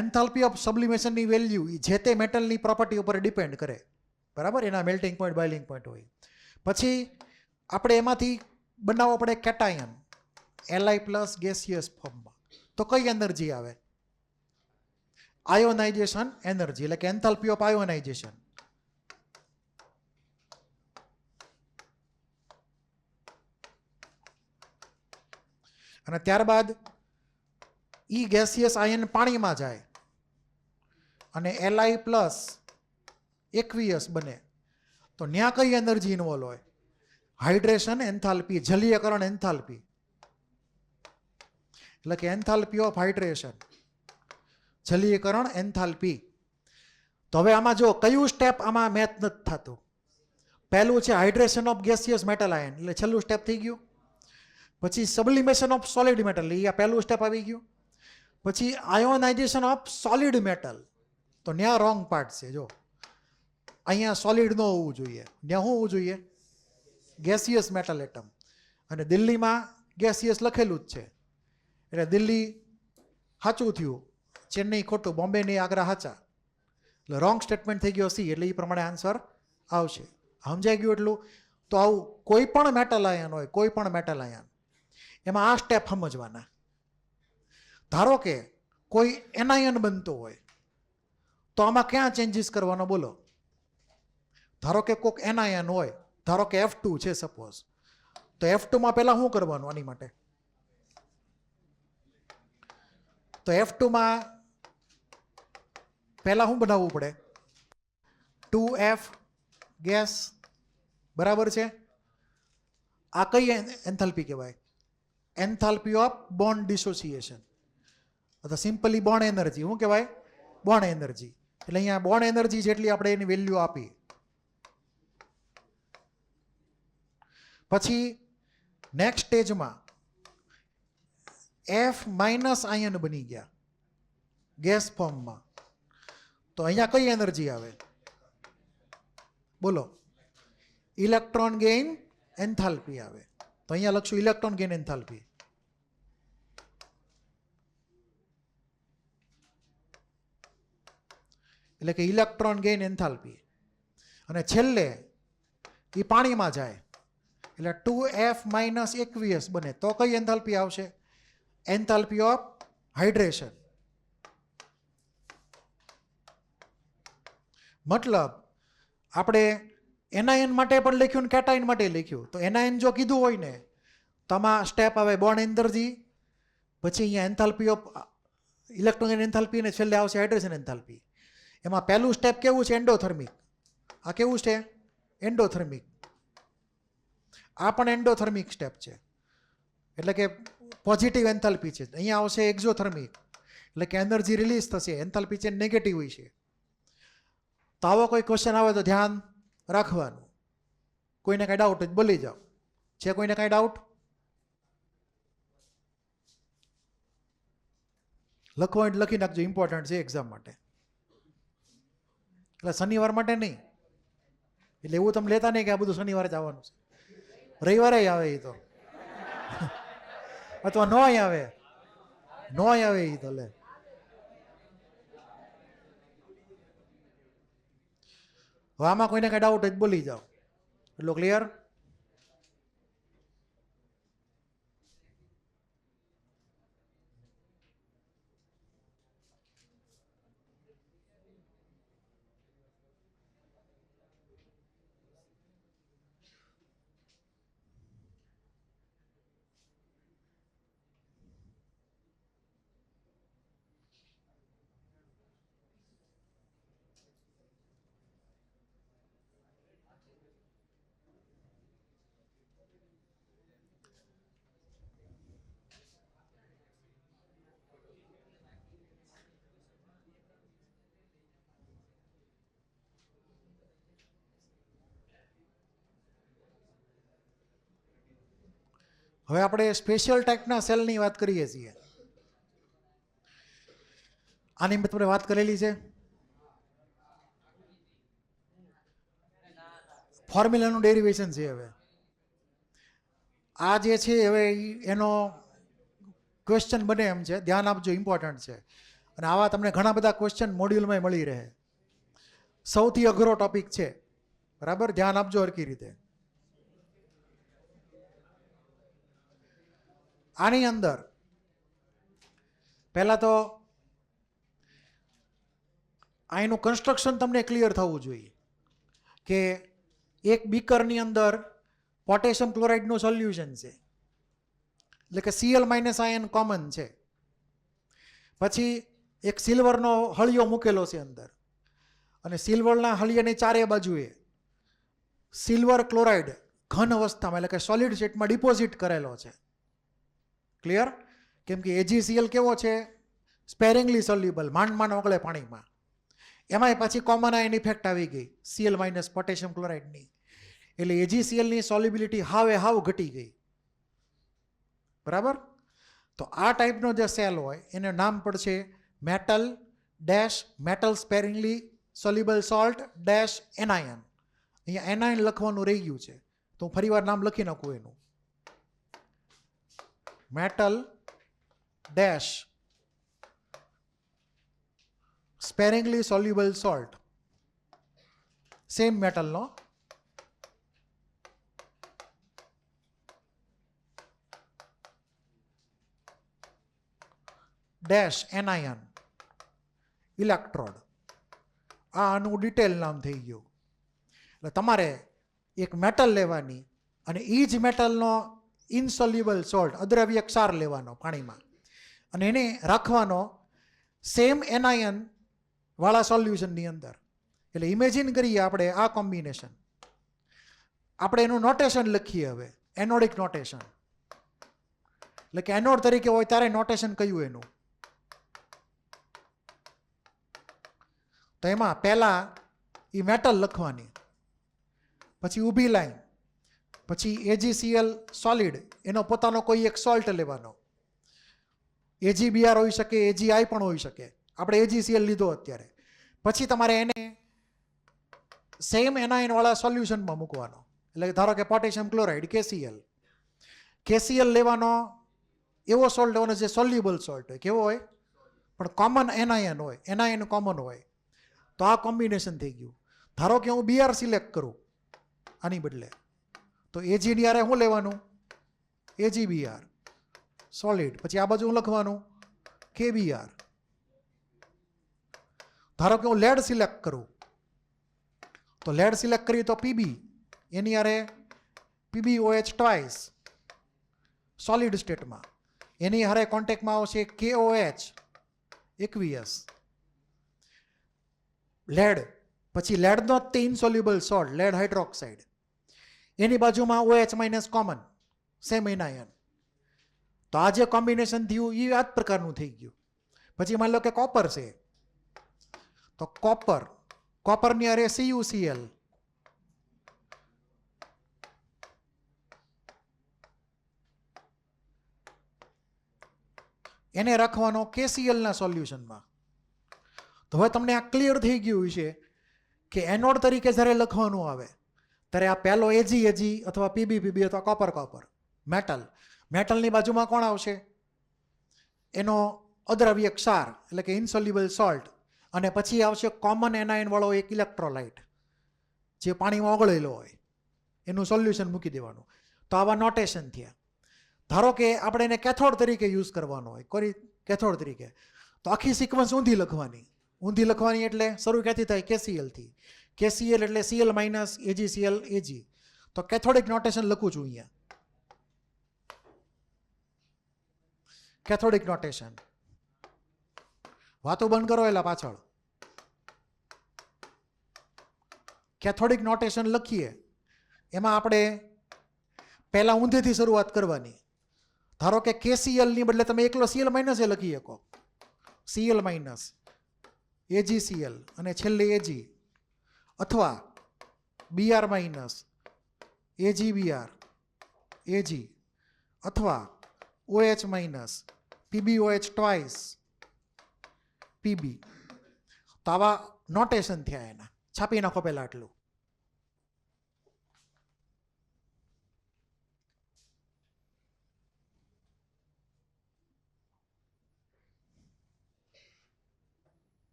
એન્થાલ્પી ઓફ સબલિમેશનની વેલ્યુ એ જે તે મેટલની પ્રોપર્ટી ઉપર ડિપેન્ડ કરે, બરાબર? એના મેલ્ટિંગ પોઈન્ટ બોઇલિંગ પોઈન્ટ હોય. પછી આપણે એમાંથી બનાવવો પડે કેટાયન, Li પ્લસ ગેસિયસ ફોર્મમાં. તો કઈ એનર્જી આવે? આયોનાઇઝેશન એનર્જી, એટલે કે એન્થાલ્પી ઓફ આયોનાઇઝેશન. અને ત્યારબાદ ઈ ગેસિયસ આયન પાણીમાં જાય અને Li પ્લસ એક્વિયસ બને. તો ત્યાં કઈ એનર્જી ઇન્વોલ્વ હોય? હાઇડ્રેશન એન્થાલ્પી, જલીયકરણ એન્થાલ્પી, એટલે કે એન્થાલ્પી ઓફ હાઇડ્રેશન, જલીયકરણ એન્થાલ્પી. તો હવે આમાં જો કયું સ્ટેપ આમાં મેચ નથી થતું? પહેલું છે hydration of gaseous metal ion, એટલે છેલ્લું સ્ટેપ થઈ ગયું. પછી સબલિમેશન ઓફ સોલિડ મેટલ, એ આ પહેલું સ્ટેપ આવી ગયું. પછી આયોનાઇઝેશન ઓફ સોલિડ મેટલ, તો ત્યાં રોંગ પાર્ટ છે. જો અહીંયા સોલિડ ન હોવું જોઈએ, ત્યાં શું હોવું જોઈએ? Gaseous metal atom. અને દિલ્હીમાં ગેસિયસ લખેલું જ છે, એટલે દિલ્હી સાચું થયું, ચેન્નઈ ખોટું, બોમ્બે નહીં, આગ્રા સાચા. એટલે રોંગ સ્ટેટમેન્ટ થઈ ગયો સી, એટલે એ પ્રમાણે આન્સર આવશે. સમજાઈ ગયું એટલું? તો આવું કોઈ પણ મેટલ આયન હોય, કોઈ પણ મેટલ આયન, એમાં આ સ્ટેપ સમજવાના. ધારો કે કોઈ એનાયન બનતો હોય તો આમાં ક્યાં ચેન્જીસ કરવાનો બોલો? ધારો કે કોઈક એનાયન હોય, ધારો કે F2 છે સપોઝ, તો F2માં પહેલાં શું કરવાનું? આની માટે તો F2માં પહેલાં શું બનાવવું પડે? 2F ગેસ, બરાબર છે? આ કઈ એન્થાલ્પી કહેવાય? એન્થાલ્પી ઓફ બોન્ડ ડિસોસિએશન, અથવા સિમ્પલી બોન્ડ એનર્જી. શું કહેવાય? Bond energy. એટલે અહીંયા બોન્ડ એનર્જી જેટલી આપણે એની વેલ્યુ આપી પછી નેક્સ્ટ સ્ટેજમાં F માઇનસ આયન બની ગયા ગેસ ફોર્મમાં, તો અહીંયા કઈ એનર્જી આવે? બોલો. ઇલેક્ટ્રોન ગેઇન એન્થાલ્પી આવે. તો અહીંયા લખશું ઇલેક્ટ્રોન ગેઇન એન્થાલ્પી. એટલે કે ઇલેક્ટ્રોન ગેઇન એન્થાલ્પી. અને છેલ્લે એ પાણીમાં જાય એટલે 2F માઇનસ એકવીએસ બને. તો કઈ એન્થાલ્પી આવશે? Enthalpy of hydration. મતલબ આપણે એનાયન માટે પણ લખ્યું ને કેટાયન માટે લખ્યું. તો એનાયન જો કીધું હોય ને તો આમાં સ્ટેપ આવે બોન્ડ એનર્જી, પછી અહીંયા એન્થાલ્પી ઓફ ઇલેક્ટ્રોન એન્થાલ્પી ને છેલ્લે આવશે હાઇડ્રેશન એન્થાલ્પી. એમાં પહેલું સ્ટેપ કેવું છે? એન્ડોથર્મિક. આ કેવું છે? એન્ડોથર્મિક. આ પણ એન્ડોથર્મિક સ્ટેપ છે, એટલે કે પોઝિટિવ એન્થાલ્પી છે. અહીંયા આવશે એક્ઝોથર્મિક, એટલે કે એનર્જી રિલીઝ થશે. એન્થાલ્પી છે નેગેટિવ હોય છે. તો આવો કોઈ ક્વેશ્ચન આવે તો ધ્યાન રાખવાનું. કોઈને કાંઈ ડાઉટ જ બોલી જાઓ. છે કોઈને કાંઈ ડાઉટ? લખવા એટલે લખી નાખજો, ઇમ્પોર્ટન્ટ છે એક્ઝામ માટે. એટલે શનિવાર માટે નહીં. એટલે એવું તમે લેતા નહીં કે આ બધું શનિવારે જ આવવાનું છે. રવિવારે આવે એ તો, અથવા નોય આવે, નોય આવે એ તો લે. હવે આમાં કોઈને કાંઈ ડાઉટ જ બોલી જાઓ. એટલું ક્લિયર? હવે આપણે સ્પેશિયલ ટાઈપના સેલની વાત કરીએ છીએ. આની મેં તમને વાત કરેલી છે. ફોર્મ્યુલાનું ડેરિવેશન છે. હવે આ જે છે હવે એનો ક્વેશ્ચન બને એમ છે, ધ્યાન આપજો, ઇમ્પોર્ટન્ટ છે. અને આવા તમને ઘણા બધા ક્વેશ્ચન મોડ્યુલમાં મળી રહે. સૌથી અઘરો ટોપિક છે, બરાબર? ધ્યાન આપજો હરખી રીતે. આની અંદર પહેલા તો અહીંનું કન્સ્ટ્રક્શન તમને ક્લિયર થવું જોઈએ કે એક બીકરની અંદર પોટેશિયમ ક્લોરાઇડનું સોલ્યુશન છે, એટલે કે Cl માઇનસ આયન કોમન છે. પછી એક સિલ્વરનો હળિયો મૂકેલો છે અંદર, અને સિલ્વરના હળિયાની ચારે બાજુએ સિલ્વર ક્લોરાઇડ ઘન અવસ્થામાં એટલે કે સોલિડ સ્ટેટમાં ડિપોઝિટ કરેલો છે. ક્લિયર? કેમ કે AgCl કેવો છે? સ્પેરિંગલી સોલ્યુબલ, માંડ ઓગળે પાણીમાં. એમાંય પાછી કોમન આયન ઇફેક્ટ આવી ગઈ Cl માઇનસ પોટેશિયમ ક્લોરાઇડની, એટલે AgClની સોલ્યુબિલિટી હાવ ઘટી ગઈ. બરાબર? તો આ ટાઈપનો જે સેલ હોય એને નામ પડશે metal dash metal sparingly soluble salt dash anion. અહીંયા એનાયન લખવાનું રહી ગયું છે, તો હું ફરીવાર નામ લખી નાખું એનું. Metal dash sparingly soluble salt, same મેટલનો, ડેશ એનાયન ઇલેક્ટ્રોડ. આ આનું ડિટેલ નામ થઈ ગયું. એટલે તમારે એક મેટલ લેવાની અને એ જ મેટલનો ઇનસોલ્યુબલ સોલ્ટ અદ્રવ્ય ક્ષાર લેવાનો પાણીમાં, અને એને રાખવાનો સેમ એનાયન વાળા સોલ્યુશનની અંદર. એટલે ઇમેજિન કરીએ આપણે આ કોમ્બિનેશન. આપણે એનું નોટેશન લખીએ હવે, એનોડિક નોટેશન. એટલે કે એનોડ તરીકે હોય ત્યારે નોટેશન કયું એનું? તો એમાં પહેલા એ મેટલ લખવાની, પછી ઊભી લાઈન, પછી AgCl સોલિડ, એનો પોતાનો કોઈ એક સોલ્ટ લેવાનો. AgBr હોઈ શકે, AgI પણ હોઈ શકે. આપણે AgCl લીધો અત્યારે. પછી તમારે એને સેમ એનાઇન વાળા સોલ્યુશનમાં મૂકવાનો. એટલે ધારો કે પોટેશિયમ ક્લોરાઇડ KCl. KCl લેવાનો, એવો સોલ્ટ લેવાનો જે સોલ્યુબલ સોલ્ટ હોય. કેવો હોય? પણ કોમન એનાયન હોય, એનાયન કોમન હોય. તો આ કોમ્બિનેશન થઈ ગયું. ધારો કે હું Br સિલેક્ટ કરું આની બદલે, તો Ag ની આરે શું લેવાનું? AgBr solid. પછી આ બાજુ હું લખવાનું KBr. ધારો કે હું લેડ સિલેક્ટ કરું, તો લેડ સિલેક્ટ કરી તો Pb, એની આરે PbOH ટ્વાઇસ સોલિડ સ્ટેટમાં. એની હારે કોન્ટેક્ટમાં આવશે KOH એકવીએસ લેડ. પછી લેડનો જ તે ઇનસોલ્યુબલ સોલ્ટ લેડ હાઇડ્રોક્સાઇડ, એની બાજુમાં OH- કોમન સેમ એનાયન. તો આ જે કોમ્બિનેશન થયું એ આ જ પ્રકારનું થઈ ગયું. પછી માની લો કે કોપર છે, તો કોપરની અરે CuCl, એને રાખવાનો KCl ના સોલ્યુશનમાં. તો હવે તમને આ ક્લિયર થઈ ગયું છે કે એનોડ તરીકે જ્યારે લખવાનું આવે ત્યારે આ પહેલો Ag અથવા Pb અથવા કોપર મેટલની બાજુમાં કોણ આવશે? એનો અદ્રવ્ય ક્ષાર એટલે કે ઇનસોલ્યુબલ સોલ્ટ, અને પછી આવશે કોમન એનાઇન વાળો એક ઇલેક્ટ્રોલાઇટ જે પાણીમાં ઓગળેલો હોય, એનું સોલ્યુશન મૂકી દેવાનું. તો આવા નોટેશન થયા. ધારો કે આપણે એને કેથોડ તરીકે યુઝ કરવાનો હોય, કોઈ કેથોડ તરીકે, તો આખી સિક્વન્સ ઊંધી લખવાની એટલે શરૂ ક્યાંથી થાય? KCl થી. KCl એટલે Cl- AgCl Ag. તો કેથોડિક નોટેશન લખું છું અહીંયા. કેથોડિક નોટેશન વાતો બંધ કરો એલા પાછળ. કેથોડિક નોટેશન લખીએ એમાં આપણે પહેલા ઊંધેથી શરૂઆત કરવાની. ધારો કે KCl ની બદલે તમે એકલો Cl- એ લખી શકો, Cl- AgCl અને છેલ્લે Ag, અથવા Br- AgBr Ag, અથવા OH- PbOH ટ્વાઇસ Pb. તો આવા નોટેશન થયા એના. છાપી નાખો પહેલા આટલું.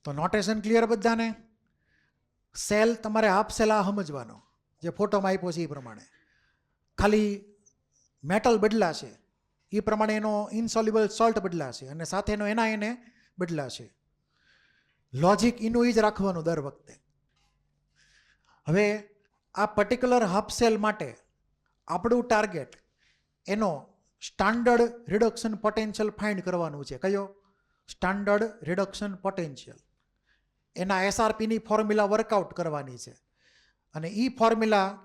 તો નોટેશન ક્લિયર બધાને? સેલ તમારે હાફ સેલ આ સમજવાનો જે ફોટોમાં આપ્યો છે એ પ્રમાણે. ખાલી મેટલ બદલાશે એ પ્રમાણે એનો ઇનસોલ્યુબલ સોલ્ટ બદલાશે અને સાથેનો એને બદલાશે. લોજિક એનું જ રાખવાનું દર વખતે. હવે આ પર્ટિક્યુલર હાફ સેલ માટે આપણું ટાર્ગેટ એનો સ્ટાન્ડર્ડ રિડક્શન પોટેન્શિયલ ફાઇન્ડ કરવાનું છે. કયો? Standard reduction potential. એના SRPની ફોર્મ્યુલા વર્કઆઉટ કરવાની છે. અને એ ફોર્મ્યુલા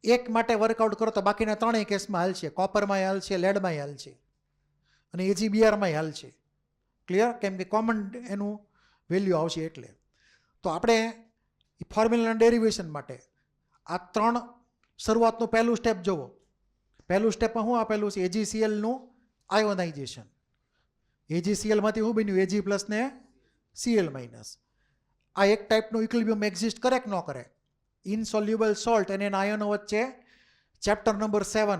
એક માટે વર્કઆઉટ કરો તો બાકીના ત્રણેય કેસમાં હાલશે. કોપરમાં હાલશે, લેડમાં હાલશે અને AgBrમાં હાલશે. ક્લિયર? કેમ કે કોમન એનું વેલ્યુ આવશે એટલે. તો આપણે ફોર્મ્યુલાના ડેરિવેશન માટે આ ત્રણ શરૂઆતનું પહેલું સ્ટેપ જુઓ. પહેલું સ્ટેપમાં શું આપેલું છે? AgClનું આયોનાઇઝેશન. AgClમાંથી શું બન્યું? Ag+ ને Cl-. આ એક ટાઈપનું ઇક્વિલિબ્રિયમ એક્ઝિસ્ટ કરે કે ન કરે? ઇનસોલ્યુબલ સોલ્ટ અને એના આયનો વચ્ચે ચેપ્ટર નંબર 7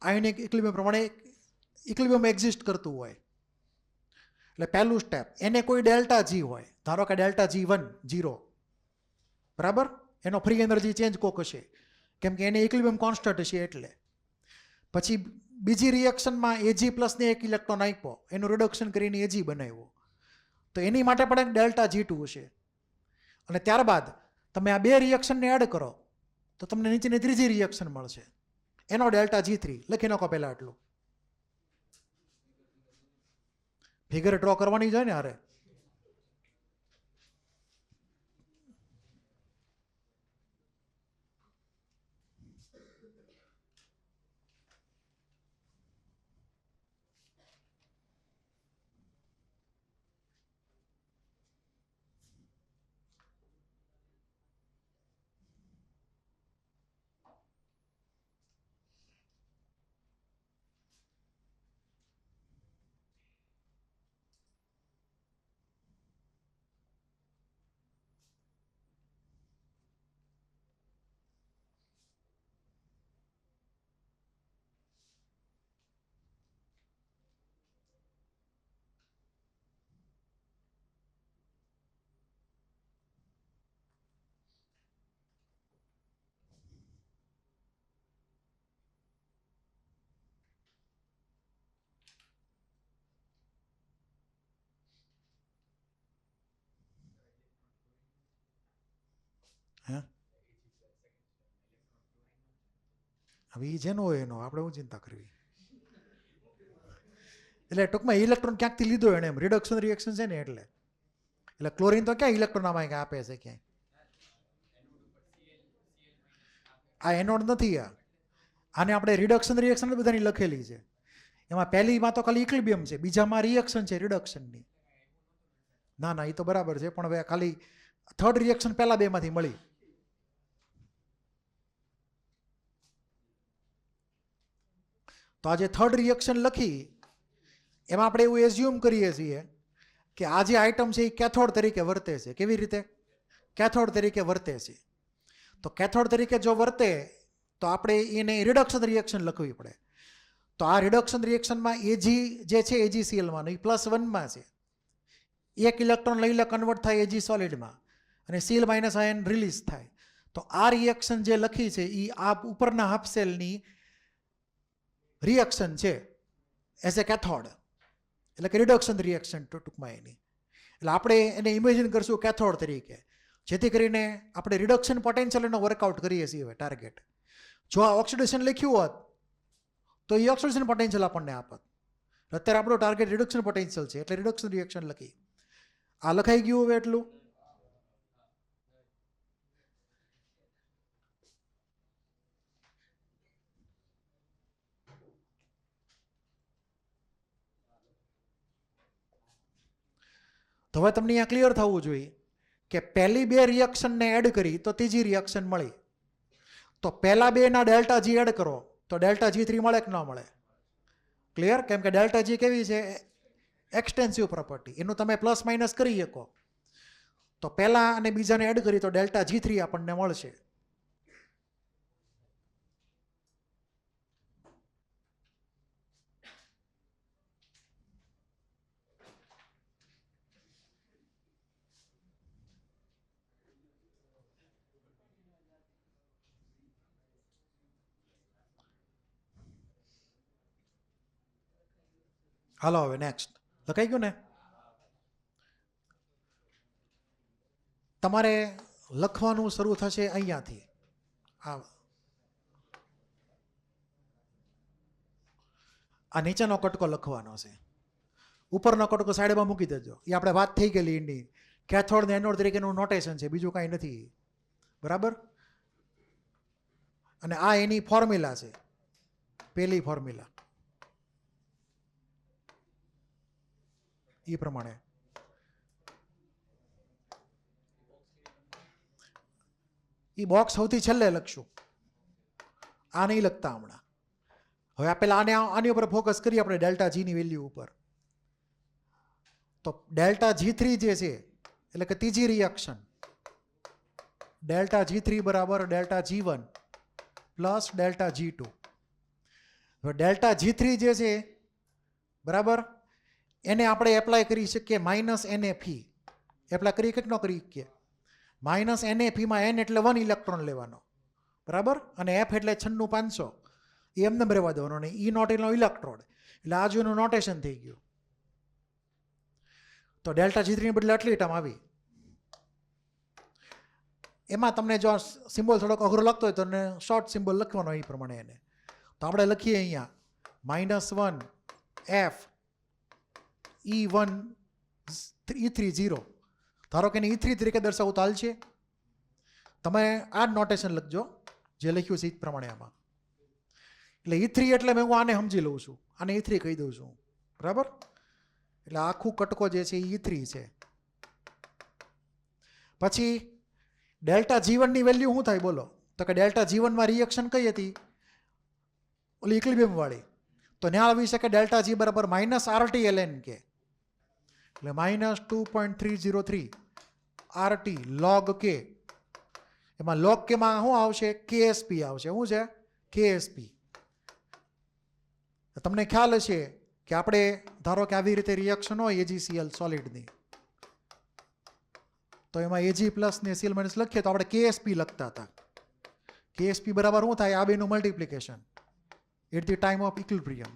આયોનિક ઇક્વિલિબ્રિયમ પ્રમાણે ઇક્વિલિબ્રિયમ એક્ઝિસ્ટ કરતું હોય. એટલે પહેલું સ્ટેપ, એને કોઈ ડેલ્ટા G હોય, ધારો કે ડેલ્ટા G1 0, બરાબર? એનો ફ્રી એનર્જી ચેન્જ કોક હશે કેમ કે એને ઇક્વિલિબ્રિયમ કોન્સ્ટન્ટ હશે એટલે. પછી બીજી રિએક્શનમાં Ag+ ને એક ઇલેક્ટ્રોન આપ્યો, એનું રિડક્શન કરીને Ag બનાવ્યો, તો એની માટે પણ એક ડેલ્ટા G2 હશે. અને ત્યારબાદ તમે આ બે રિએક્શનને એડ કરો તો તમને નીચેની ત્રીજી રિએક્શન મળશે, એનો ડેલ્ટા G3. લખી નાખો પહેલાં આટલું. ફિગર ડ્રો કરવાની છે ને. અરે હે હવે એ જેનો હોય એનો, આપણે શું ચિંતા કરવી. એટલે ટૂંકમાં ઇલેક્ટ્રોન ક્યાંકથી લીધો એને, એમ રિડક્શન રિએક્શન છે ને એટલે. એટલે ક્લોરીન તો ક્યાં ઇલેક્ટ્રોન આમાં આપે છે ક્યાંય? આ એનોડ નથી. આને આપણે રિડક્શન રિએક્શન બધાની લખેલી છે. એમાં પહેલીમાં તો ખાલી ઇક્વિલિબ્રિયમ છે, બીજામાં રિએક્શન છે રિડક્શનની. ના ના, એ તો બરાબર છે, પણ હવે ખાલી થર્ડ રિએક્શન પહેલા બેમાંથી મળી. તો આજે થર્ડ રિએક્શન લખી એમાં આપણે એવું એઝ્યુમ કરીએ છીએ કે આ જે આઇટમ છે એ કેથોડ તરીકે વર્તે છે. કેવી રીતે? કેથોડ તરીકે વર્તે છે. તો કેથોડ તરીકે જો વર્તે તો આપણે એને રિડક્શન રિએક્શન લખવી પડે. તો આ રિડક્શન રિએક્શનમાં એજી જે છે એજીસીએલમાં એ +1માં છે. એક ઇલેક્ટ્રોન લઈ લે, કન્વર્ટ થાય એજી સોલિડમાં અને Cl- આયન રિલીઝ થાય. તો આ રિએક્શન જે લખી છે એ આ ઉપરના હાફ સેલની રિએક્શન છે એઝ એ કેથોડ, એટલે કે રિડક્શન રિએક્શન ટૂંકમાં એની. એટલે આપણે એને ઇમેજિન કરશું કેથોડ તરીકે, જેથી કરીને આપણે રિડક્શન પોટેન્શિયલ એનો વર્કઆઉટ કરીએ છીએ હવે ટાર્ગેટ. જો આ ઓક્સિડેશન લખ્યું હોત તો એ ઓક્સિડેશન પોટેન્શિયલ આપણને આપત. અત્યારે આપણો ટાર્ગેટ રિડક્શન પોટેન્શિયલ છે એટલે રિડક્શન રિએક્શન લખી. આ લખાઈ ગયું હવે એટલું. તો હવે તમને અહીંયા ક્લિયર થવું જોઈએ કે પહેલી બે રિએક્શનને એડ કરી તો ત્રીજી રિએક્શન મળી. તો પહેલા બેના ડેલ્ટા જી એડ કરો તો ડેલ્ટા G3 મળે કે ન મળે? ક્લિયર? કેમ કે ડેલ્ટા જી કેવી છે? Extensive property. એનું તમે પ્લસ માઇનસ કરી શકો. તો પહેલા અને બીજાને એડ કરી તો ડેલ્ટા G3 આપણને મળશે. હાલો હવે નેક્સ્ટ. લખાઈ ગયું ને? તમારે લખવાનું શરૂ થશે અહીંયાથી. આ નીચેનો કટકો લખવાનો છે, ઉપરનો કટકો સાઈડમાં મૂકી દેજો. એ આપણે વાત થઈ ગયેલી એની. કેથોડ ને એનોડ તરીકેનું નોટેશન છે, બીજું કાંઈ નથી. બરાબર? અને આ એની ફોર્મ્યુલા છે, પહેલી ફોર્મ્યુલા એ પ્રમાણે. એ બોક્સ સૌથી છેલ્લે લખશું, આ નહીં લખતા હમણાં. હવે આ પહેલા આની ઉપર ફોકસ કરીએ આપણે, ડેલ્ટા જીની વેલ્યુ ઉપર. તો ડેલ્ટા G3 જે છે એટલે કે ત્રીજી રિએક્શન, ડેલ્ટા G3 બરાબર delta G1 plus delta G2. હવે ડેલ્ટા G3 જે છે બરાબર, એને આપણે એપ્લાય કરી શકીએ -NF. એપ્લાય કરી કે ન કરી શકીએ? -NF માં N એટલે 1 ઇલેક્ટ્રોન લેવાનો, બરાબર, અને F એટલે 96,500. એ એમને રહેવા દેવાનો, અને E નોટ એનો ઇલેક્ટ્રોડ, એટલે આજુનું નોટેશન થઈ ગયું. તો ડેલ્ટા G3 ની બદલે આટલી ટર્મ આવી. એમાં તમને જો સિમ્બોલ થોડોક અઘરો લાગતો હોય તો શોર્ટ સિમ્બોલ લખવાનો એ પ્રમાણે એને. તો આપણે લખીએ અહીંયા -1 F E1 E3 0. ધારો કે એને E3 તરીકે દર્શાવવું તો હાલશે. તમે આ જ નોટેશન લખજો જે લખ્યું છે એ પ્રમાણે આમાં. એટલે E3 એટલે હું આને સમજી લઉં છું, આને E3 કહી દઉં છું, બરાબર. એટલે આખું કટકો જે છે એ E3 છે. પછી ડેલ્ટા G1 ની વેલ્યુ શું થાય બોલો? તો કે ડેલ્ટા G1 માં રિએક્શન કઈ હતી? ઓલી ઇક્વિલિબ્રિયમ વાળી. તો ત્યાં આવી શકે ડેલ્ટા G બરાબર -RT-ln K, એટલે -2.303 RT log K. એમાં log K માં શું આવશે? KSP આવશે. શું છે? KSP. તમને ખ્યાલ હશે કે આપણે ધારો કે આવી રીતે રિએક્શન હોય AgCl સોલિડની, તો એમાં Ag પ્લસ ને Cl માઇનસ લખીએ તો આપણે KSP લખતા હતા. KSP બરાબર શું થાય? આ બેનું multiplication at the time of equilibrium.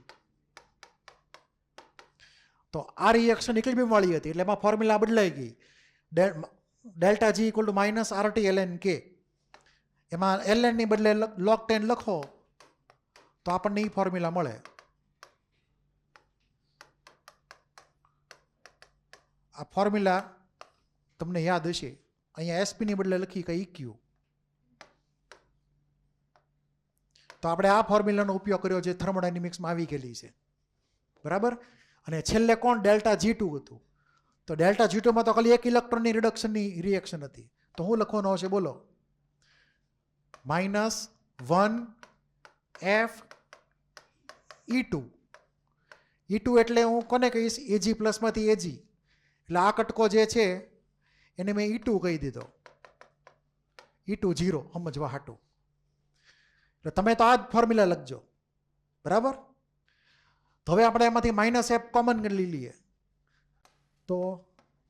તો આ રિએક્શન ઇક્વિલિબ્રિયમ વાળી હતી એટલે એમાં ફોર્મ્યુલા બદલાઈ ગઈ. Delta G = -RT-ln K. એમાં ln ની બદલે log 10 લખો તો આપણને એ ફોર્મ્યુલા મળે. આ ફોર્મ્યુલા તમને યાદ હશે. અહીંયા SP ની બદલે લખી કે EQ. તો આપણે આ ફોર્મ્યુલાનો ઉપયોગ કર્યો જે થર્મોડાયનેમિક્સમાં આવી ગયેલી છે. બરાબર. અને છેલ્લે કોણ ડેલ્ટા G2 હતું. તો ડેલ્ટા G2 માં તો ખાલી એક ઇલેક્ટ્રોનની રિડક્શનની રિએક્શન હતી. તો શું લખવાનું આવશે બોલો? -1 F E2. E2 એટલે હું કોને કહીશ? Ag પ્લસમાંથી Ag. એટલે આ કટકો જે છે એને મેં E2 કહી દીધો. E2 0 સમજવા હાટું. એટલે તમે તો આ જ ફોર્મ્યુલા લખજો. બરાબર. તો હવે આપણે એમાંથી -F કોમન કરી લઈએ તો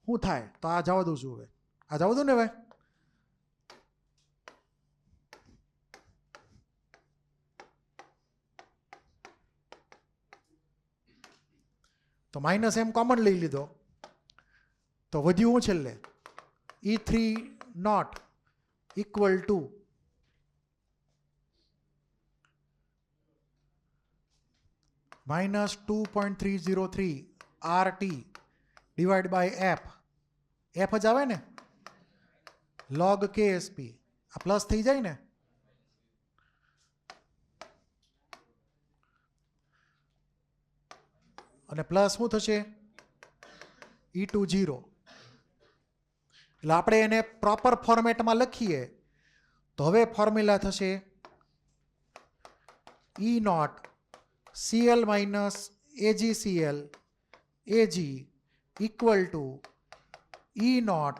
શું થાય? તો આ જવા દઉં છું. હવે આ જવા દઉં ને. હવે તો -M કોમન લઈ લીધો તો વધ્યું હું છેલ્લે E3 equal to -2.303 RT divide by F જ આવે ને, log KSP. આ પ્લસ થઈ જાય ને. અને પ્લસ શું થશે? E2 0. એટલે આપણે એને પ્રોપર ફોર્મેટમાં લખીએ તો હવે ફોર્મ્યુલા થશે E0 Cl minus AgCl Ag equal to E0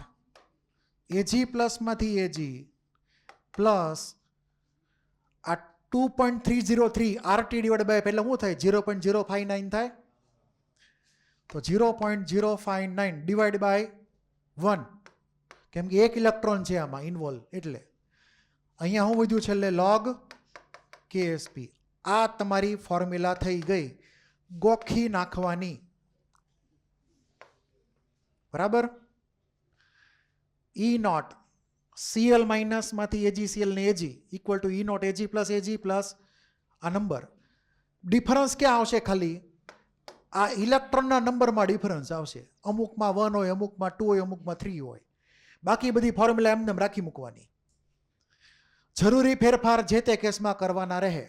Ag પ્લસમાંથી Ag plus આ 2.303 RT ડિવાઇડ બાય એટલે શું થાય? 0.059 થાય. તો 0.059 ડિવાઈડ બાય 1, કેમ કે એક ઇલેક્ટ્રોન છે આમાં ઇન્વોલ્વ. એટલે અહીંયા શું વધ્યું છેલ્લે? log KSP. આ તમારી ફોર્મ્યુલા થઈ ગઈ ગોખી નાખવાની. બરાબર. E0 Cl માઇનસમાંથી AgCl ને Ag equal to E0 Ag plus Ag plus આ નંબર. ડિફરન્સ ક્યાં આવશે? ખાલી આ ઇલેક્ટ્રોનના નંબરમાં ડિફરન્સ આવશે. અમુકમાં 1 હોય, અમુકમાં 2 હોય, અમુકમાં 3 હોય. બાકી બધી ફોર્મ્યુલા એમને રાખી મૂકવાની. જરૂરી ફેરફાર જે તે કેસમાં કરવાના રહે.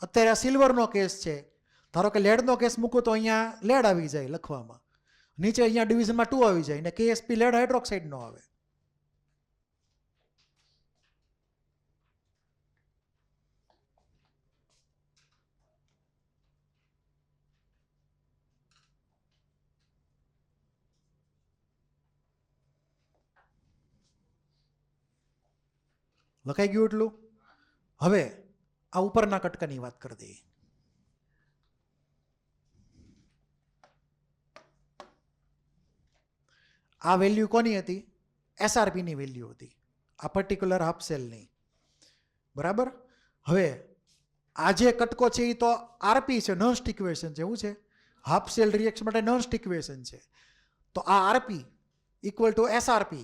અત્યારે આ સિલ્વરનો કેસ છે. ધારો કે લેડનો કેસ મૂકું તો અહીંયા લેડ આવી જાય લખવામાં. નીચે અહીંયા ડિવિઝનમાં 2 આવી જાય ને KSP લેડ હાઇડ્રોક્સાઇડ નો આવે. લખાઈ ગયું એટલું? હવે આ ઉપરના કટકાની વાત કરી દઈએ. આ વેલ્યુ કોની હતી? SRP ની વેલ્યુ હતી, આ પર્ટિક્યુલર હાફ સેલની. બરાબર. હવે આ જે કટકો છે એ તો RP છે, નોન સ્ટિક ઇક્વેશન છે. એવું છે હાફ સેલ રિએક્શન માટે નોન સ્ટિક ઇક્વેશન છે. તો આ RP equal to SRP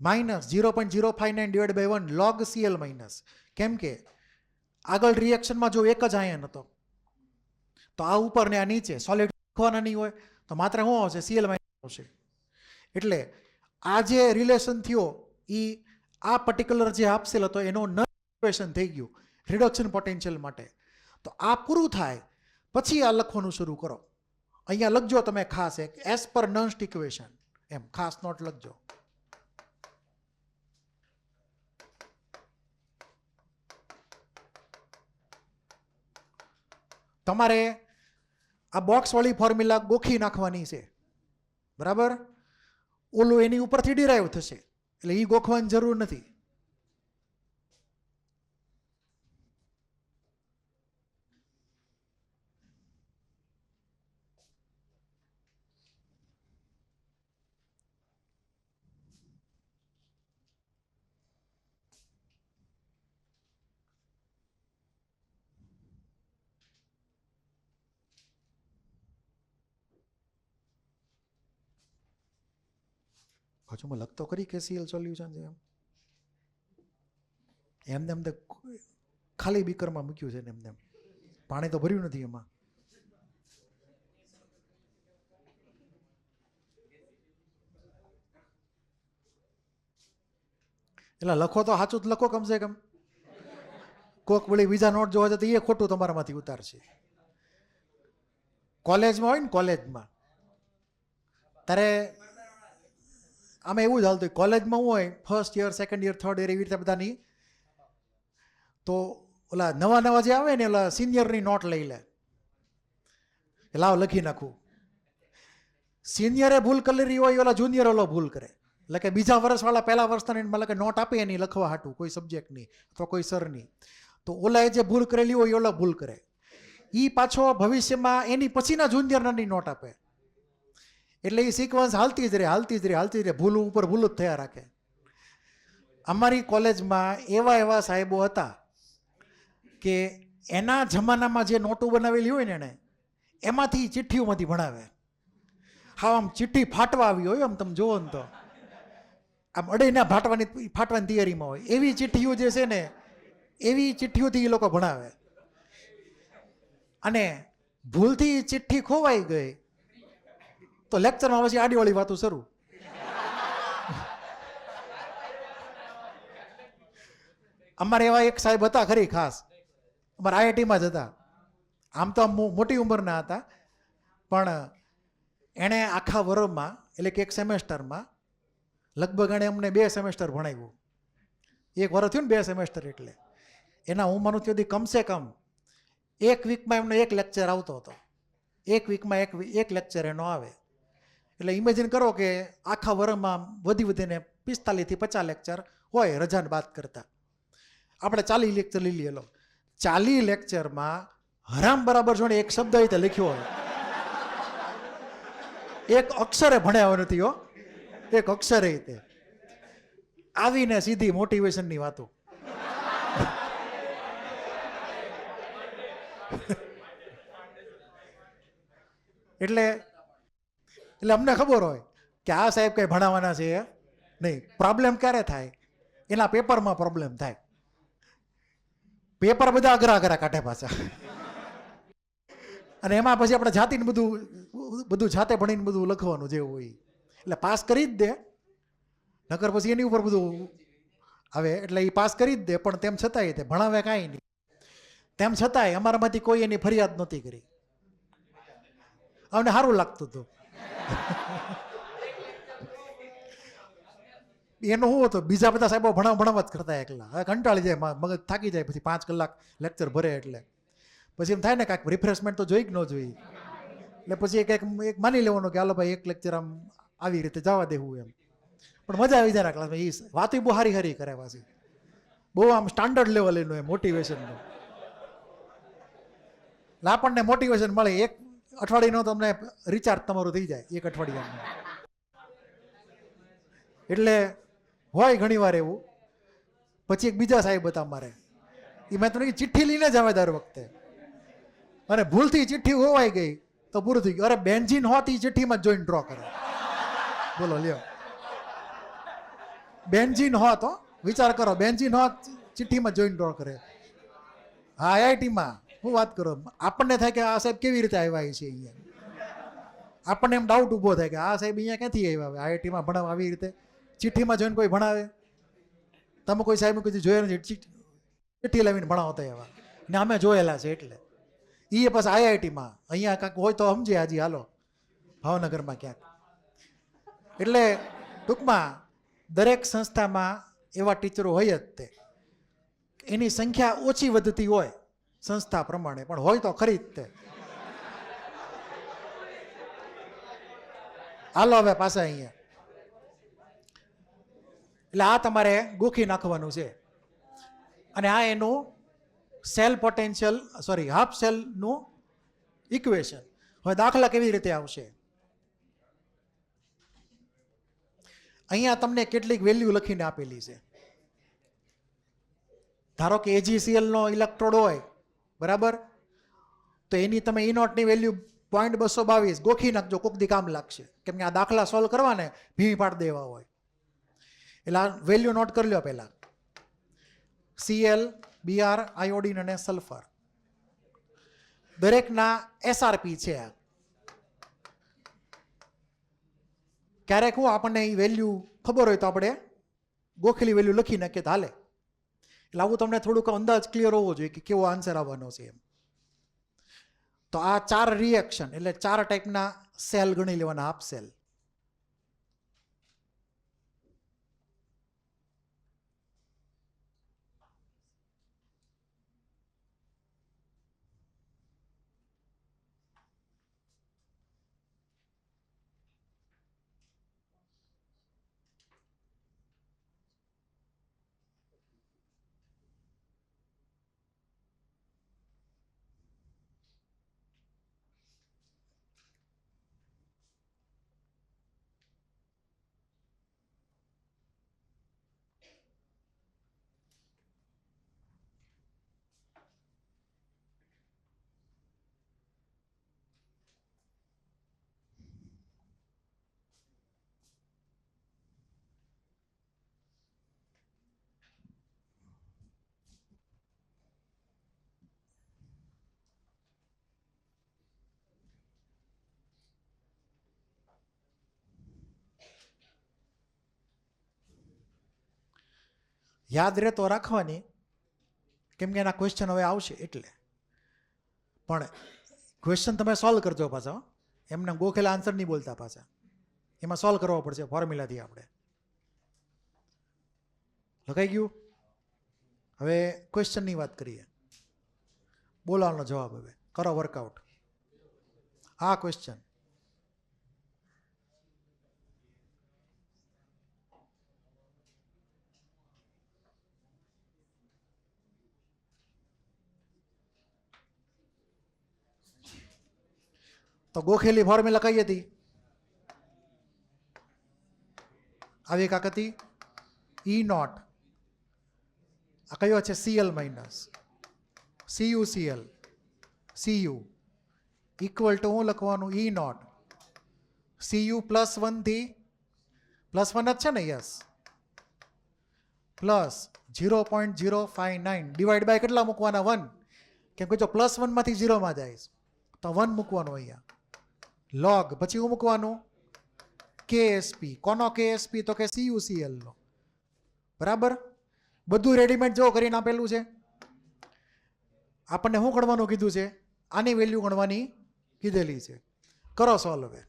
minus 0.059 divide by 1 log Cl minus. કેમ કે આગળ રિએક્શનમાં જો એક જ આયન હતો તો આ ઉપર ને આ નીચે સોલિડ લખવાના નહીં હોય તો માત્ર શું આવશે? Cl માઇનસ આવશે. એટલે આ જે રિલેશન થયો એ આ પર્ટિક્યુલર જે હાફ સેલ હતો એનો નન ઇક્વેશન થઈ ગયું રિડક્શન પોટેન્શિયલ માટે. તો આ પૂરું થાય પછી આ લખવાનું શરૂ કરો. અહીંયા લખજો તમે ખાસ એક એસ પર નન સ્ટિક ઇક્વેશન એમ ખાસ નોટ લખજો. તમારે આ બોક્સવાળી ફોર્મ્યુલા ગોખી નાખવાની છે. બરાબર. ઓલું એની ઉપરથી ડિરાઈવ થશે એટલે એ ગોખવાની જરૂર નથી. હજુ મેં લખતો કરી કે Cl સોલ્યુશન છે એમ. એમને એમ તો ખાલી બીકરમાં મૂક્યું છે ને એમને એમ, પાણી તો ભર્યું નથી એમાં. એટલે લખો તો સાચું જ લખો કમસે કમ. કોક વળી બીજા નોટ જોવા છે તો એ ખોટું તમારામાંથી ઉતારશે. કોલેજમાં હોય ને, કોલેજમાં તારે આમાં એવું જ હાલતું હોય. કોલેજમાં હું હોય, first year, second year, third year, એવી રીતે બધાની, તો ઓલા નવા નવા જે આવે ને ઓલા સિનિયરની નોટ લઈ લે, લાવ લખી નાખું. સિનિયરે ભૂલ કરેલી હોય, ઓલા જુનિયર ઓલો ભૂલ કરે. એટલે કે બીજા વર્ષવાળા પહેલા વર્ષના મતલબ કે નોટ આપે એની લખવા હાટું કોઈ સબ્જેક્ટની અથવા કોઈ સરની, તો ઓલાએ જે ભૂલ કરેલી હોય ઓલા ભૂલ કરે. એ પાછો ભવિષ્યમાં એની પછીના જુનિયરની નોટ આપે. એટલે એ સિક્વન્સ હાલતી જ રહે, ભૂલ ઉપર ભૂલ જ થયા રાખે. અમારી કોલેજમાં એવા સાહેબો હતા કે એના જમાનામાં જે નોટો બનાવેલી હોય ને એને એમાંથી ચિઠ્ઠીઓમાંથી ભણાવે. હા, આમ ચિઠ્ઠી ફાટવા આવી હોય, આમ તમે જુઓ ને તો આમ અડેના ફાટવાની તૈયારીમાં હોય એવી ચિઠ્ઠીઓ જે છે ને, એવી ચિઠ્ઠીઓથી એ લોકો ભણાવે. અને ભૂલથી ચિઠ્ઠી ખોવાઈ ગઈ તો લેક્ચરમાં પછી આડીવાળી વાતો શરૂ. અમારે એવા એક સાહેબ હતા ખરી ખાસ, અમારા આઈઆઈટીમાં જ હતા. આમ તો મોટી ઉંમરના હતા, પણ એણે આખા વર્ષમાં એટલે કે એક સેમેસ્ટરમાં લગભગ એણે અમને 2 સેમેસ્ટર ભણાવ્યું. એક વર્ષ થયું ને 2 સેમેસ્ટર, એટલે એના હું માનું ત્યાંથી કમસે કમ એક વીકમાં એમનો એક લેક્ચર આવતો હતો. એક વીકમાં એક લેક્ચર એનો આવે. એટલે ઇમેજિન કરો કે આખા વર્ષમાં વધીને 45 થી 50 લેક્ચર હોય રજાને બાદ કરતા. આપણે 40 લેક્ચર લઈ લઈએ. 40 લેક્ચરમાં હરામ બરાબર જોડે એક શબ્દ રીતે લખ્યો હોય, એક અક્ષરે ભણ્યા નથી હો, એક અક્ષરે રીતે આવીને સીધી મોટિવેશનની વાતો. એટલે અમને ખબર હોય કે આ સાહેબ કઈ ભણાવવાના છે નહીં. પ્રોબ્લેમ ક્યારે થાય? એના પેપરમાં પ્રોબ્લેમ થાય. પેપર બધા અઘરા કાઢે પાછા, અને એમાં પછી આપણે જાતિને બધું જાતે ભણીને બધું લખવાનું જેવું હોય. એટલે પાસ કરી જ દે, નકર પછી એની ઉપર બધું આવે. એટલે એ પાસ કરી જ દે, પણ તેમ છતાંય તે ભણાવે કાંઈ નહીં. તેમ છતાંય અમારામાંથી કોઈ એની ફરિયાદ નહોતી કરી. અમને સારું લાગતું હતું. એનું શું હતું, બીજા બધા સાહેબો ભણાવ જ કરતા એકલા. હવે કંટાળી જાય, મગજ થાકી જાય પછી 5 કલાક લેક્ચર ભરે. એટલે પછી એમ થાય ને કાંઈક રિફ્રેશમેન્ટ તો જોઈ કે ન જોઈ. એટલે પછી એક માની લેવાનું કે હાલો ભાઈ એક લેક્ચર આમ આવી રીતે જવા દેવું એમ. પણ મજા આવી જાય ક્લાસમાં. એ વાતો બહુ હારી કરે પાછી, બહુ આમ સ્ટાન્ડર્ડ લેવલ એનું એમ મોટિવેશનનું. એટલે આપણને મોટિવેશન મળે. એક અઠવાડિયાનો તમને રિચાર્જ તમારું થઈ જાય, એક અઠવાડિયાનું. એટલે હોય ઘણી વાર એવું. પછી એક બીજા સાહેબ હતા અમારે, એ મેં તમને ચિઠ્ઠી લઈને જ આવે દર વખતે, અને ભૂલથી ચિઠ્ઠી હોવાઈ ગઈ તો પૂરું થઈ ગયું. અરે બેન્ઝીન હોત એ ચિઠ્ઠીમાં જોઈન ડ્રો કરે. બોલો લ્યો, બેન્ઝીન હોત, વિચાર કરો, બેન્ઝીન હોત ચિઠ્ઠીમાં જોઈન ડ્રો કરે. હા, આઈઆઈટીમાં હું વાત કરો. આપણને થાય કે આ સાહેબ કેવી રીતે આવ્યા છે અહીંયા. આપણને એમ ડાઉટ ઊભો થાય કે આ સાહેબ અહીંયા ક્યાંથી આવ્યા હવે આઈઆઈટીમાં ભણાવવા આવી રીતે. ચિઠ્ઠીમાં જોઈને કોઈ ભણાવે? તમે કોઈ સાહેબ કોઈ જોયા નથી ચિઠ્ઠી લાવીને ભણાવતા એવા ને અમે જોયેલા છે. એટલે એ પછી આઈઆઈટીમાં, અહીંયા કાંઈક હોય તો સમજે હજી, હાલો ભાવનગરમાં ક્યાંક. એટલે ટૂંકમાં દરેક સંસ્થામાં એવા ટીચરો હોય જ તે. એની સંખ્યા ઓછી વધતી હોય સંસ્થા પ્રમાણે, પણ હોય તો ખરી જ તે. હાલો હવે પાછા અહીંયા. એટલે આ તમારે ગોખી નાખવાનું છે. અને આ એનું સેલ પોટેન્શિયલ હાફ સેલનું ઇક્વેશન. હવે દાખલા કેવી રીતે આવશે? અહીંયા તમને કેટલીક વેલ્યુ લખીને આપેલી છે. ધારો કે AgCl નો ઇલેક્ટ્રોડ હોય, બરાબર, તો એની તમે E0 વેલ્યુ 0.222 ગોખી નાખજો, કોક દી કામ લાગશે. કેમ કે આ દાખલા સોલ્વ કરવાને ભીમી પાડી દેવા હોય. એટલે આ વેલ્યુ નોટ કરી લો પહેલા. Cl, Br, આયોડિન અને સલ્ફર. દરેકના એસઆરપી છે. ક્યારેક હું આપણને એ વેલ્યુ ખબર હોય તો આપણે ગોખેલી વેલ્યુ લખી નાખીએ તો હાલે. એટલે આવું તમને થોડુંક અંદાજ ક્લિયર હોવો જોઈએ કે કેવો આન્સર આવવાનો છે એમ. તો આ 4 રિએક્શન એટલે 4 ટાઈપના સેલ ગણી લેવાના, હાફ સેલ. યાદ રહે તો રાખવાની, કેમ કે એના ક્વેશ્ચન હવે આવશે એટલે. પણ ક્વેશ્ચન તમે સોલ્વ કરજો પાછા, એમને ગોખેલા આન્સર નહીં બોલતા પાછા. એમાં સોલ્વ કરવો પડશે ફોર્મ્યુલાથી આપણે. લખાઈ ગયું? હવે ક્વેશ્ચનની વાત કરીએ. બોલાવાનો જવાબ હવે કરો વર્કઆઉટ. આ ક્વેશ્ચન તો ગોખેલી ફોર્મ્યુલા કઈ હતી? આવી કાક હતી E નોટ. આ કયો છે? Cl minus CuCl Cu equal to હું લખવાનું E નોટ Cu +1 થી +1 જ છે ને? યસ. પ્લસ 0.059 ડિવાઈડ બાય કેટલા મૂકવાના? 1. કેમ કે જો +1 માંથી 0 જાય તો 1 મૂકવાનું અહીંયા. લોગ પછી હું મૂકવાનું KSP. કોનો KSP? તો કે CuCl નો. બરાબર? બધું રેડીમેડ જો કરીને આપેલું છે. આપણને શું ગણવાનું કીધું છે? આની વેલ્યુ ગણવાની કીધેલી છે. કરો સોલ્વ હવે.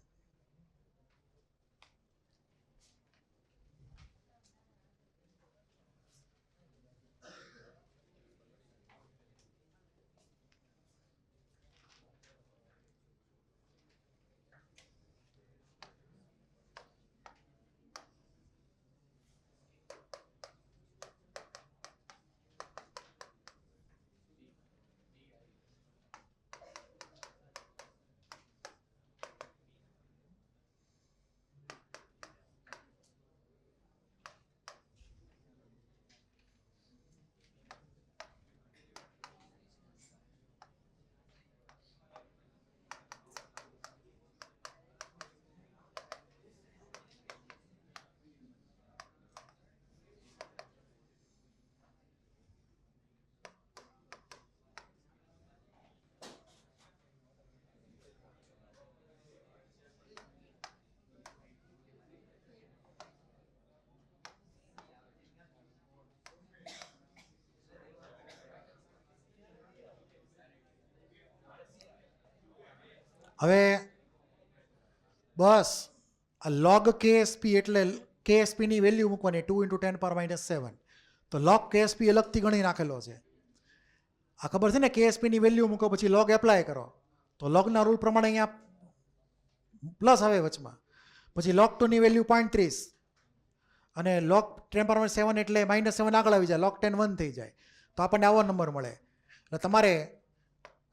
હવે બસ આ log KSP એટલે KSP ની વેલ્યુ મૂકવાની 2 × 10⁻⁷. તો log KSP અલગથી ગણી નાખેલો છે. આ ખબર છે ને? KSP ની વેલ્યુ મૂકો પછી log એપ્લાય કરો તો logના રૂલ પ્રમાણે અહીંયા પ્લસ આવે વચમાં. પછી log 2 ની વેલ્યુ 0.30 અને log 10⁻⁷ એટલે -7 આગળ આવી જાય, log 10 1 થઈ જાય. તો આપણને આવો નંબર મળે. એટલે તમારે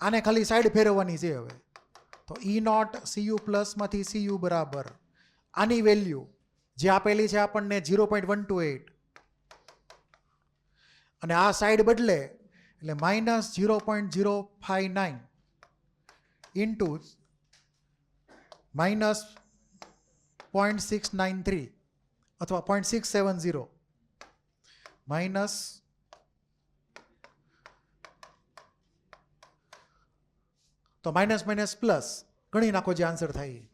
આને ખાલી સાઈડ ફેરવવાની છે હવે. તો E નોટ Cu પ્લસ માંથી Cu બરાબર આની વેલ્યુ જે આપેલી છે આપણને 0.128 અને આ સાઈડ બદલે એટલે -0.059 ઇન્ટુ -0.693 અથવા 0.670 -0.670 તો માઇનસ માઇનસ પ્લસ ગણી નાખો જે આન્સર થાય એ.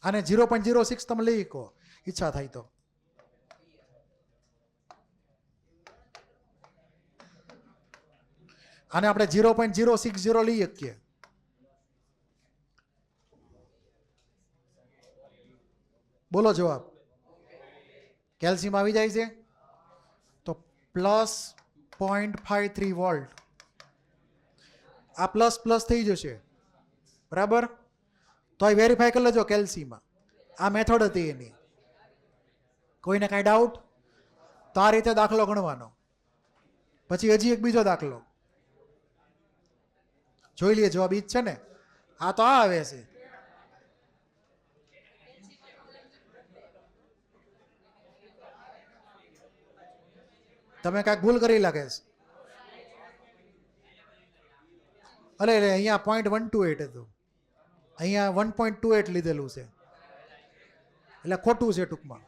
આને 0.06 તમે લઈ શકો ઈચ્છા થાય તો. આને આપણે 0.060 લઈ શકીએ. બોલો જવાબ. કેલ્શિયમ આવી જાય છે તો પ્લસ 0.53 વોલ્ટ. આ પ્લસ પ્લસ થઈ જશે બરાબર. તો આ વેરીફાઈ કરી લેજો કેલ્શિયમમાં. આ મેથડ હતી એની. કોઈને કાંઈ ડાઉટ? તો આ રીતે દાખલો ગણવાનો. પછી હજી એક બીજો દાખલો જોઈ લઈએ. જવાબ ઈ જ છે ને. આ તો આ આવે છે. તમે કાંઈક ભૂલ કરી લાગે છે. અરે અહીંયા 0.128 હતું, અહીંયા 1.28 લીધેલું છે એટલે ખોટું છે ટૂંકમાં.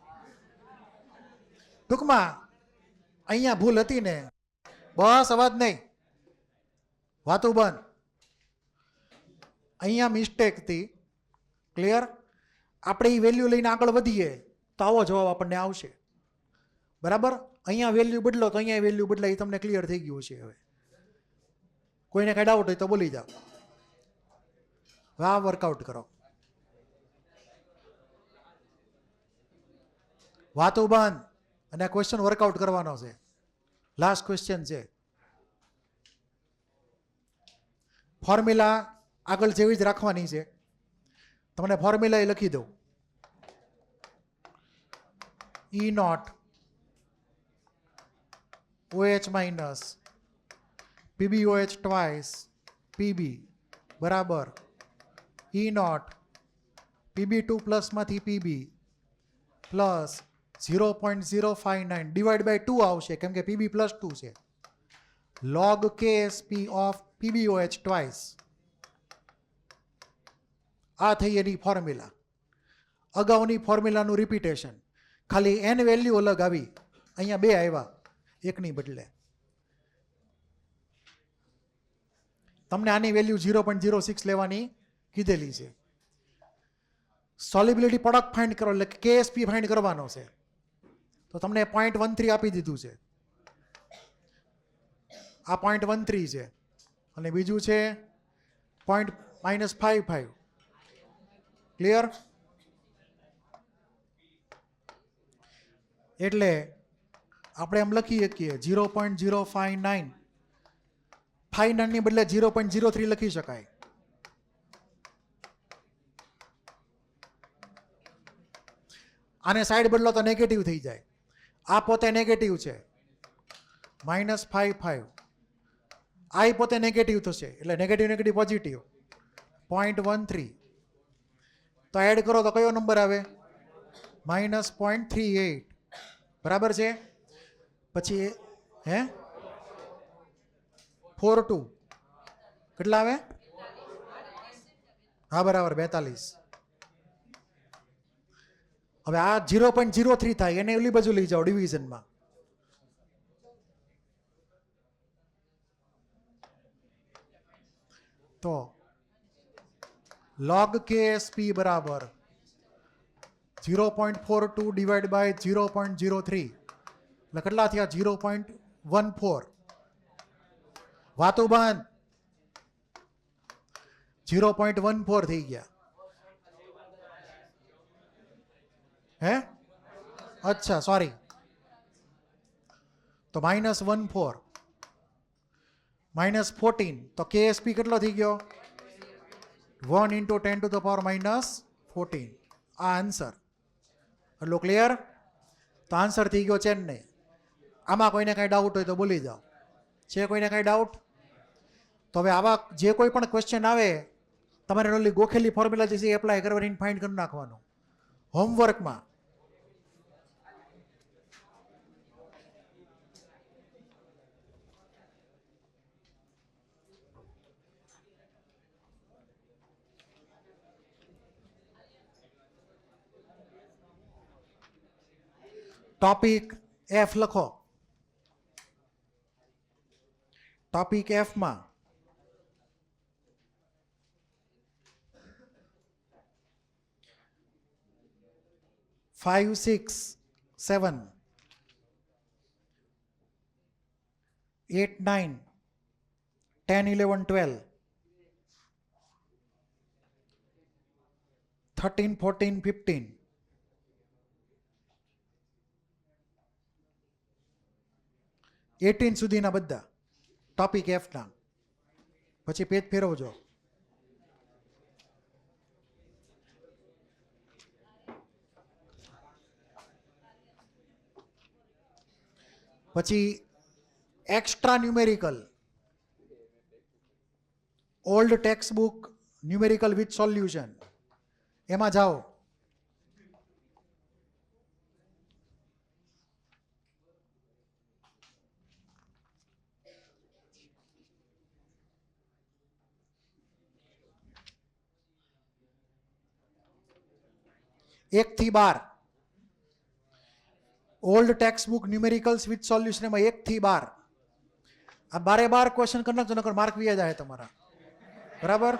અહીંયા ભૂલ હતી ને. બસ અવાજ નહીં, વાતું બંધ. અહીંયા મિસ્ટેક હતી. ક્લિયર? આપણે એ વેલ્યુ લઈને આગળ વધીએ તો આવો જવાબ આપણને આવશે બરાબર. અહીંયા વેલ્યુ બદલો તો અહીંયા વેલ્યુ બદલાય. તમને ક્લિયર થઈ ગયું છે. હવે કોઈને કાંઈ ડાઉટ હોય તો બોલી જાઓ. હવે આ વર્કઆઉટ કરો. વાતો બંધ અને ક્વેશ્ચન વર્કઆઉટ કરવાનો છે. લાસ્ટ ક્વેશ્ચન છે. ફોર્મ્યુલા આગળ જેવી જ રાખવાની છે. તમને ફોર્મ્યુલા એ લખી દઉં. E naught OH minus PbOH twice PB બરાબર E નોટ PB2 પ્લસમાંથી PB પ્લસ 0.059 ડિવાઈડ બાય 2 આવશે કેમ કે PB પ્લસ 2 છે. log KSP of PbOH twice. આ થઈ એની ફોર્મ્યુલા. અગાઉની ફોર્મ્યુલાનું રિપીટેશન. ખાલી n વેલ્યુ અલગ આવી. અહીંયા 2 આવ્યા એકની બદલે. તમને આની વેલ્યુ 0.06 લેવાની કીધેલી છે. સોલ્યુબિલિટી પ્રોડક્ટ ફાઇન્ડ કરો એટલે KSP ફાઇન્ડ કરવાનો છે. તો તમને 0.13 આપી દીધું છે. આ 0.13 છે અને બીજું છે -55. ક્લિયર? એટલે આપણે એમ લખી શકીએ 0.059. 59 ની બદલે 0.03 લખી શકાય. આને સાઈડ બદલો તો નેગેટિવ થઈ જાય. આ પોતે નેગેટિવ છે -55. આ પોતે નેગેટિવ થશે એટલે નેગેટિવ નેગેટિવ પોઝિટિવ 0.13. તો એડ કરો તો કયો નંબર આવે? -0.38. બરાબર છે. પછી હે 42 કેટલા આવે? હા બરાબર 42. હવે આ 0.03 થાય એને ઓલી બાજુ લઈ જાઓ ડિવિઝનમાં. તો log KSP બરાબર 0.42 ડિવાઈડ બાય 0.03 એટલે કેટલા થયા? 0.14. વાતો બંધ. 0.14 થઈ ગયા. હે અચ્છા સોરી. તો -14 -14 તો KSP કેટલો થઈ ગયો? 1 × 10⁻14. આ આન્સર. એટલો ક્લિયર? તો આન્સર થઈ ગયો ચેન્નઈ. આમાં કોઈને કાંઈ ડાઉટ હોય તો બોલી જાઓ. છે કોઈને કાંઈ ડાઉટ? તો હવે આવા જે કોઈ પણ ક્વેશ્ચન આવે તમારે ઓલી ગોખેલી ફોર્મ્યુલા જે છે એપ્લાય કરવાની ફાઇન્ડ કરી નાખવાનું હોમવર્કમાં. ટોપિક F લખો. ટોપિક એફમાં 5, 6, 7, 8, 9, 10, 11, 12, 13, 14, 15, 18 સુધીના બધા ટોપિક એફના. પછી પેજ ફેરવજો. પછી extra numerical, old text book numerical with solution, એમાં જાઓ. એક થી 12 old text book numericals with solution, એમાં 1 થી 12 આ 12 ક્વેશ્ચન કરી નાખજો, નકર માર્ક વ્યા જાય તમારા. બરાબર.